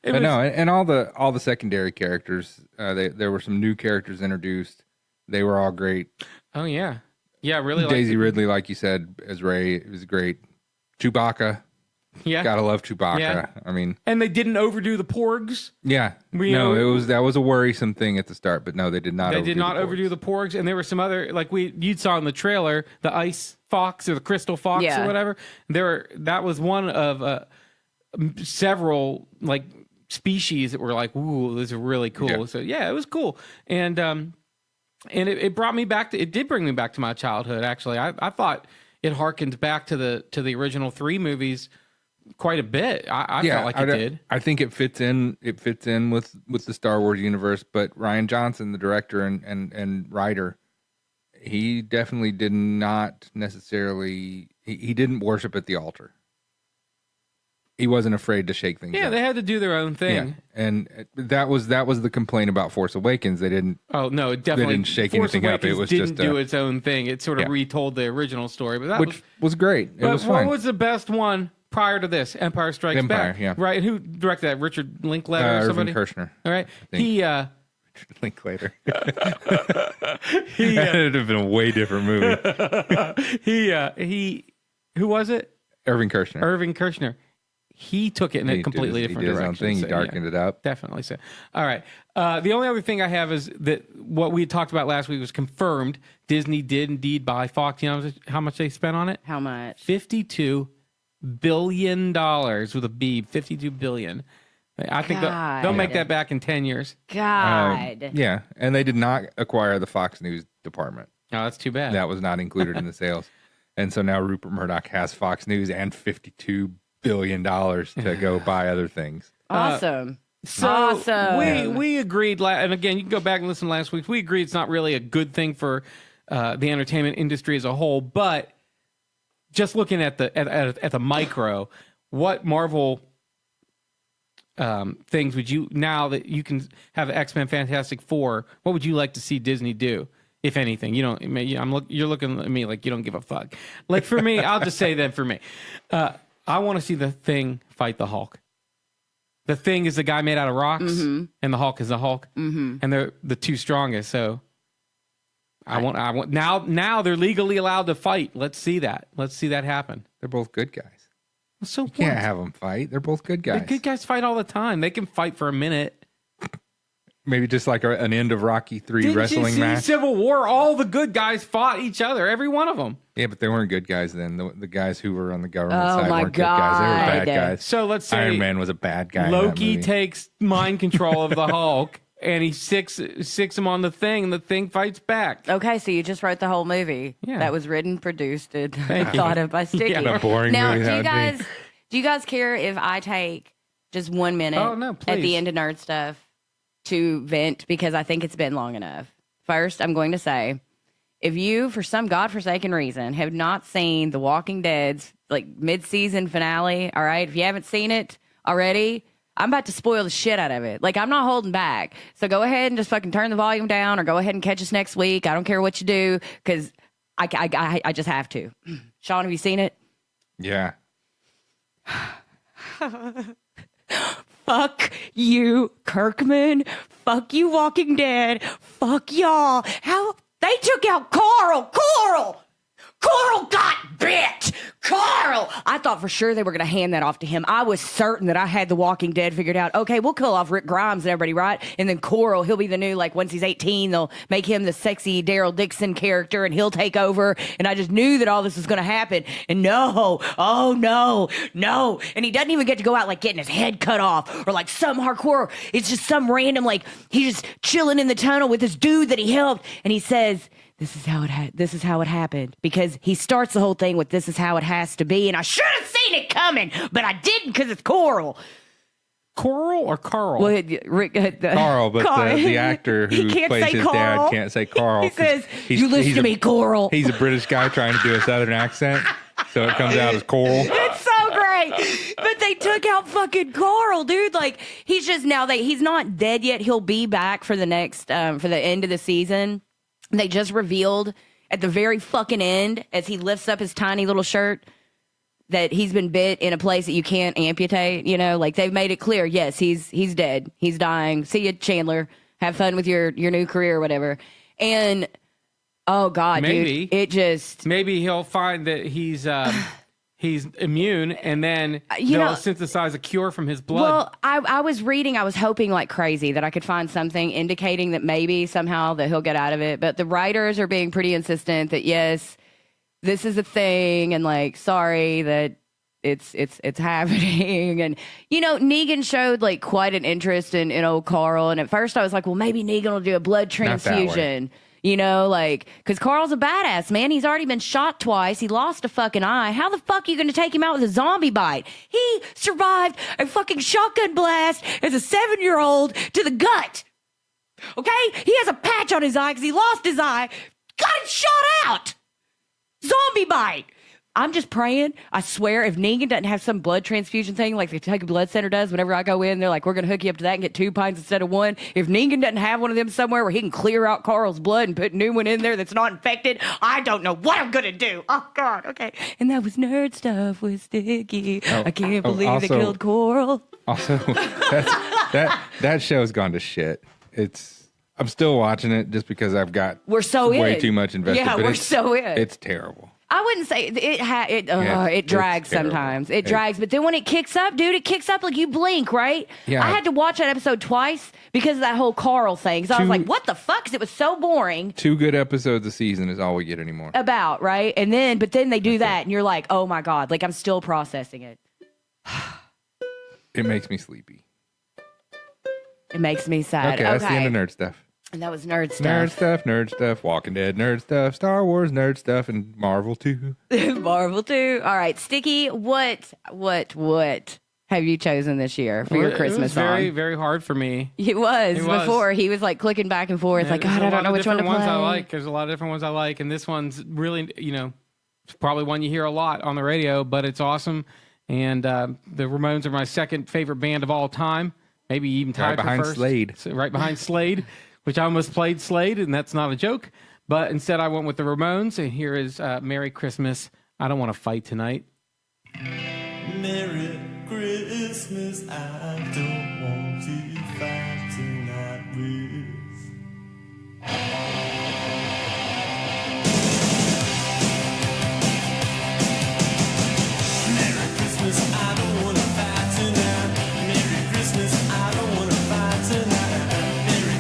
yeah. But no, and all the secondary characters, there were some new characters introduced. They were all great. Oh yeah, really. Daisy Ridley, like you said, as Ray, it was great. Chewbacca, gotta love Chewbacca. Yeah. I mean, and they didn't overdo the porgs. yeah, that was a worrisome thing at the start, but no, they did not. They did not overdo the porgs, and there were some other like you saw in the trailer, the ice fox or the crystal fox or whatever. That was one of several like species that were like, ooh, this is really cool. Yeah. So it was cool, and it brought me back to. It did bring me back to my childhood. Actually, I thought it harkened back to the original 3 movies quite a bit. I felt like it did. I think it fits in. It fits in with the Star Wars universe. But Rian Johnson, the director and writer, he definitely did not necessarily. He didn't worship at the altar. He wasn't afraid to shake things. Yeah, up. they had to do their own thing. Yeah. And that was the complaint about Force Awakens. They didn't. Oh no, it definitely didn't shake Force anything up. It Awakens was didn't just do its own thing. It sort of Yeah. retold the original story, but that which was great. It But was what fine. was the best one prior to this? Empire Strikes Empire, Back. yeah. Right. And who directed that? Richard Linklater or somebody? Irving Kershner. All right. think. He Linklater. It'd have been a way different movie. he who was it? Irving Kershner. Irving Kershner. He took it in a completely different He did his own direction. thing. He so, darkened it up. Definitely so. All right. The only other thing I have is that what we talked about last week was confirmed. Disney did indeed buy Fox. You know how much they spent on it? How much? $52 billion with a B. $52 billion. I think they'll make that back in 10 years. God. Yeah, and they did not acquire the Fox News department. Oh, that's too bad. That was not included in the sales. And so now Rupert Murdoch has Fox News and $52 billion to go buy other things. Awesome. So Awesome. we agreed, and again, you can go back and listen to last week. We agreed it's not really a good thing for the entertainment industry as a whole, but just looking at the micro, what Marvel things would you, now that you can have X-Men Fantastic Four, what would you like to see Disney do? If anything, you don't. You're looking at me like you don't give a fuck. Like for me, I'll just say that for me, I want to see the Thing fight the Hulk. The Thing is the guy made out of rocks, and the Hulk is the Hulk, and they're the two strongest. So I want now they're legally allowed to fight. Let's see that. Let's see that happen. They're both good guys. So You can't have them fight. They're both good guys. The good guys fight all the time. They can fight for a minute. Maybe just like an end of Rocky 3 Didn't wrestling you see match. Civil War? All the good guys fought each other, every one of them. Yeah, but they weren't good guys then. The guys who were on the government Oh, side my weren't good guys. They were bad God. guys. So let's say Iron Man was a bad guy. in that Loki movie. takes mind control of the Hulk, and he sicks him on the thing, and the thing fights back. Okay, so you just wrote the whole movie. Yeah. That was written, produced, and Thank you. thought of by Sticky. Yeah. What a boring Now, movie do that would be. you guys care if I take just 1 minute Oh, no, at please. the end of Nerd Stuff to vent because I think it's been long enough? First, I'm going to say, if you, for some godforsaken reason, have not seen The Walking Dead's like mid-season finale, all right, if you haven't seen it already, I'm about to spoil the shit out of it. Like, I'm not holding back. So go ahead and just fucking turn the volume down, or go ahead and catch us next week. I don't care what you do, because I just have to. Sean, have you seen it? Yeah. Fuck you, Kirkman. Fuck you, Walking Dead. Fuck y'all. How they took out Carl. Carl got bit. Carl. I thought for sure they were going to hand that off to him. I was certain that I had The Walking Dead figured out. Okay, we'll kill off Rick Grimes and everybody, right? And then Coral, he'll be the new, like, once he's 18, they'll make him the sexy Daryl Dixon character and he'll take over. And I just knew that all this was going to happen. And no. Oh, no. And he doesn't even get to go out, like, getting his head cut off or, like, some hardcore. It's just some random, like, he's just chilling in the tunnel with this dude that he helped. And he says, this is how it happened, because he starts the whole thing with this is how it has to be, and I should have seen it coming, but I didn't because it's Coral. Coral or Carl? Well, Rick, Carl, but the actor who He can't plays say his Carl. dad can't say Carl. He 'cause says, he's- "You listen he's to a- me, Coral." He's a British guy trying to do a southern accent, so it comes out as Coral. It's so great. But they took out fucking Carl, dude. Like, he's just he's not dead yet. He'll be back for the next for the end of the season. They just revealed at the very fucking end, as he lifts up his tiny little shirt, that he's been bit in a place that you can't amputate. You know, like, they've made it clear. Yes, he's dead. He's dying. See you, Chandler. Have fun with your new career or whatever. And oh God, Maybe. dude, it just Maybe he'll find that he's immune, and then You they'll know- synthesize a cure from his blood. Well, I was reading, I was hoping like crazy that I could find something indicating that maybe somehow that he'll get out of it. But the writers are being pretty insistent that yes, this is a thing, and like, sorry that it's happening. And you know, Negan showed like quite an interest in old Carl, and at first I was like, well, maybe Negan will do a blood Not that way. transfusion. You know, like, because Carl's a badass, man. He's already been shot twice. He lost a fucking eye. How the fuck are you going to take him out with a zombie bite? He survived a fucking shotgun blast as a 7-year-old to the gut. Okay? He has a patch on his eye because he lost his eye. Got it shot out. Zombie bite. I'm just praying. I swear, if Negan doesn't have some blood transfusion thing like the Kentucky Blood Center does, whenever I go in, they're like, we're going to hook you up to that and get 2 pints instead of 1. If Negan doesn't have one of them somewhere where he can clear out Carl's blood and put a new one in there that's not infected, I don't know what I'm going to do. Oh, God. Okay. And that was Nerd Stuff with Sticky. I can't believe they also- killed Coral. Also, that show's gone to shit. I'm still watching it just because I've got We're so way in. too much invested. Yeah, but we're it's- so in. It's terrible. I wouldn't say it Yeah, it drags it's terrible. sometimes. It drags, but then when it kicks up, dude, it kicks up like you blink, right? Yeah. I had to watch that episode twice because of that whole Carl thing. So I was like, what the fuck? Because it was so boring. 2 good episodes a season is all we get anymore. About, right? But then they do that, and you're like, oh my God, like I'm still processing it. It makes me sleepy. It makes me sad. Okay, that's the end of nerd stuff. And that was Nerd Nerd stuff, Walking Dead nerd stuff, Star Wars nerd stuff, and Marvel too. Marvel too. All right, Sticky, what have you chosen this year for your It Christmas was very, song? very hard for me. It was It was. before. He was like clicking back and forth, like, There's God, a I lot don't know of which one to different play. ones I like. There's a lot of different ones I like, and this one's really, it's probably one you hear a lot on the radio, but it's awesome. And the Ramones are my second favorite band of all time, maybe even tied Right for behind first. Slade. So right behind Slade, which I almost played Slade, and that's not a joke. But instead, I went with the Ramones, and here is Merry Christmas. I don't want to fight tonight. Merry Christmas, I don't want to fight tonight with. Merry Christmas, I don't want to fight tonight. Merry Christmas, I don't want to fight tonight. Merry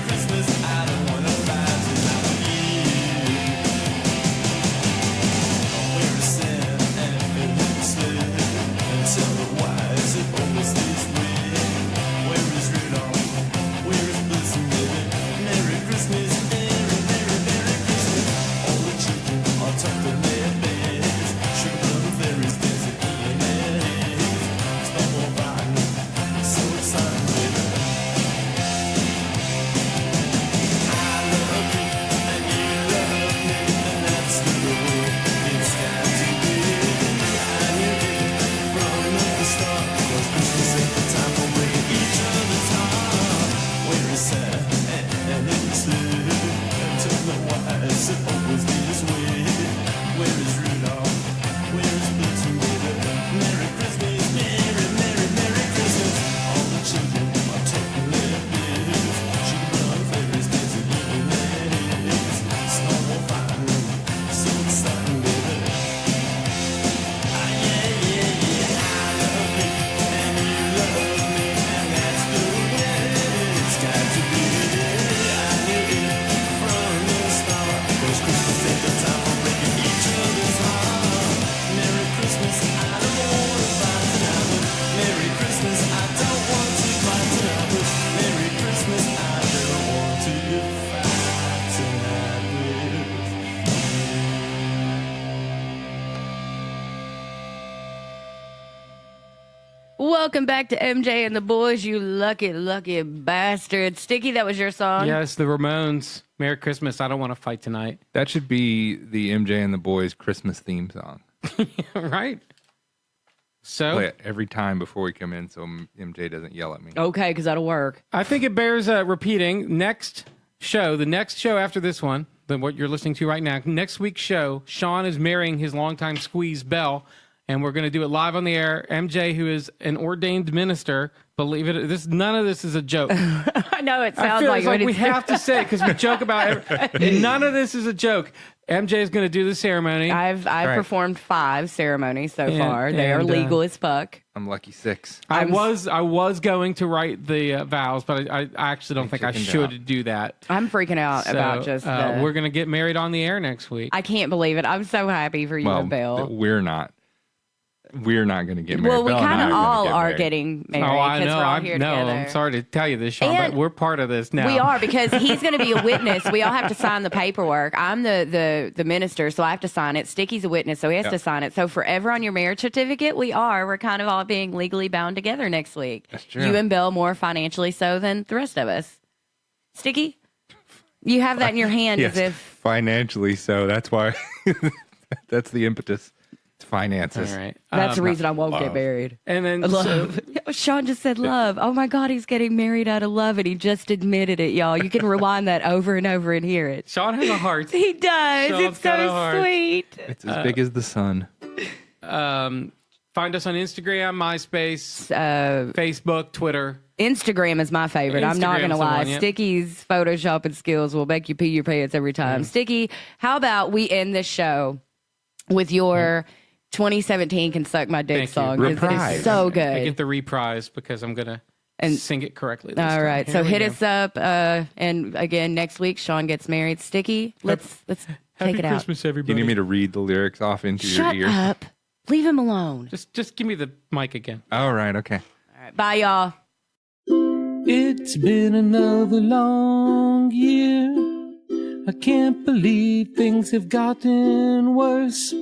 Welcome back to MJ and the Boys, you lucky, lucky bastard. Sticky, that was your song? Yes, the Ramones. Merry Christmas. I don't want to fight tonight. That should be the MJ and the Boys Christmas theme song. Right? So Play it every time before we come in so MJ doesn't yell at me. Okay, because that'll work. I think it bears repeating. The next show after this one, than what you're listening to right now, next week's show, Shawn is marrying his longtime squeeze, Belle, and we're going to do it live on the air. MJ, who is an ordained minister, believe it, none of this is a joke. I know it I sounds feel like, like we have to say it because we joke about it. None of this is a joke. MJ is going to do the ceremony. I've right. performed 5 ceremonies so And- far. They are and, legal as fuck. I'm lucky 6. I was going to write the vows, but I actually don't think I should do that. I'm freaking out So, about just the... we're going to get married on the air next week. I can't believe it. I'm so happy for you and Bill. We're not. We're not going to get married. Well, we Belle and kind I of gonna all get are married. getting married I because know. we're all here together. I'm sorry to tell you this, Shawn, And but we're part of this now. We are, because he's going to be a witness. We all have to sign the paperwork. I'm the minister, so I have to sign it. Sticky's a witness, so he has to sign it. So forever on your marriage certificate, we're kind of all being legally bound together next week. That's true. You and Bill more financially so than the rest of us. Sticky, you have that in your hand Yes, as if... financially so. That's why. That's the impetus. It's finances. All right. That's the reason I won't love. get married. And then Love. Sean just said love. Oh my God, he's getting married out of love, and he just admitted it, y'all. You can rewind that over and over and hear it. Shawn has a heart. He does. Sean's It's got a so heart. sweet. It's as big as the sun. Find us on Instagram, MySpace, Facebook, Twitter. Instagram is my favorite. I'm not going to Instagram's the lie. one, yep. Sticky's photoshopping skills will make you pee your pants every time. Sticky, how about we end this show with your 2017 Can Suck My Dick Thank you. song? 'Cause it Reprise. is so I good. get the reprise because I'm going to sing it correctly. This All time. right. Here So we hit go. us up. And again, next week, Shawn gets married. Sticky, let's Happy take it Christmas, You everybody. need me to read the lyrics off into out. your Shut ear? up. Leave him alone. Just give me the mic again. All right. Okay. All right. Bye, y'all. It's been another long year. I can't believe things have gotten worse.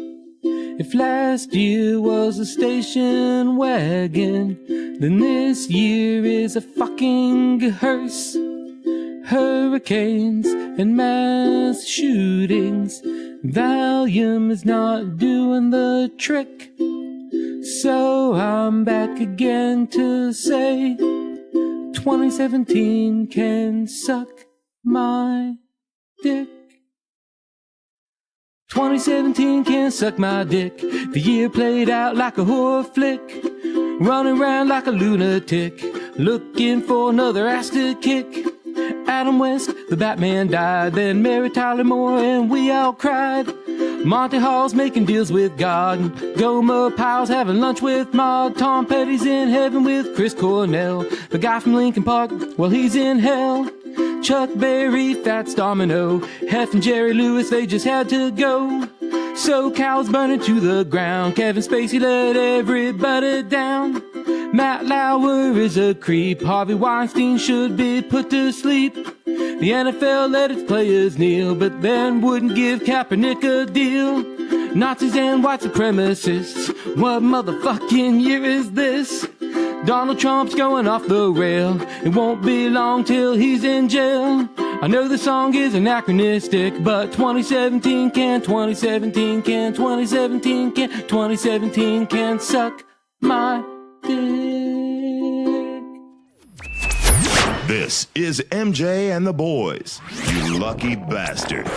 If last year was a station wagon, then this year is a fucking hearse. Hurricanes and mass shootings. Valium is not doing the trick. So I'm back again to say 2017 can suck my dick. 2017 can suck my dick. The year played out like a horror flick. Running around like a lunatic, looking for another ass to kick. Adam West, the Batman died. Then Mary Tyler Moore and we all cried. Monty Hall's making deals with God. Gomer Pyle's having lunch with Maud. Tom Petty's in heaven with Chris Cornell. The guy from Linkin Park, well, he's in hell. Chuck Berry, Fats Domino, Hef and Jerry Lewis, they just had to go. So cows burning to the ground. Kevin Spacey let everybody down. Matt Lauer is a creep. Harvey Weinstein should be put to sleep. The NFL let its players kneel, but then wouldn't give Kaepernick a deal. Nazis and white supremacists, what motherfucking year is this? Donald Trump's going off the rail. It won't be long till he's in jail. I know the song is anachronistic, but 2017 can suck my dick. This is MJ and the Boys. You lucky bastards.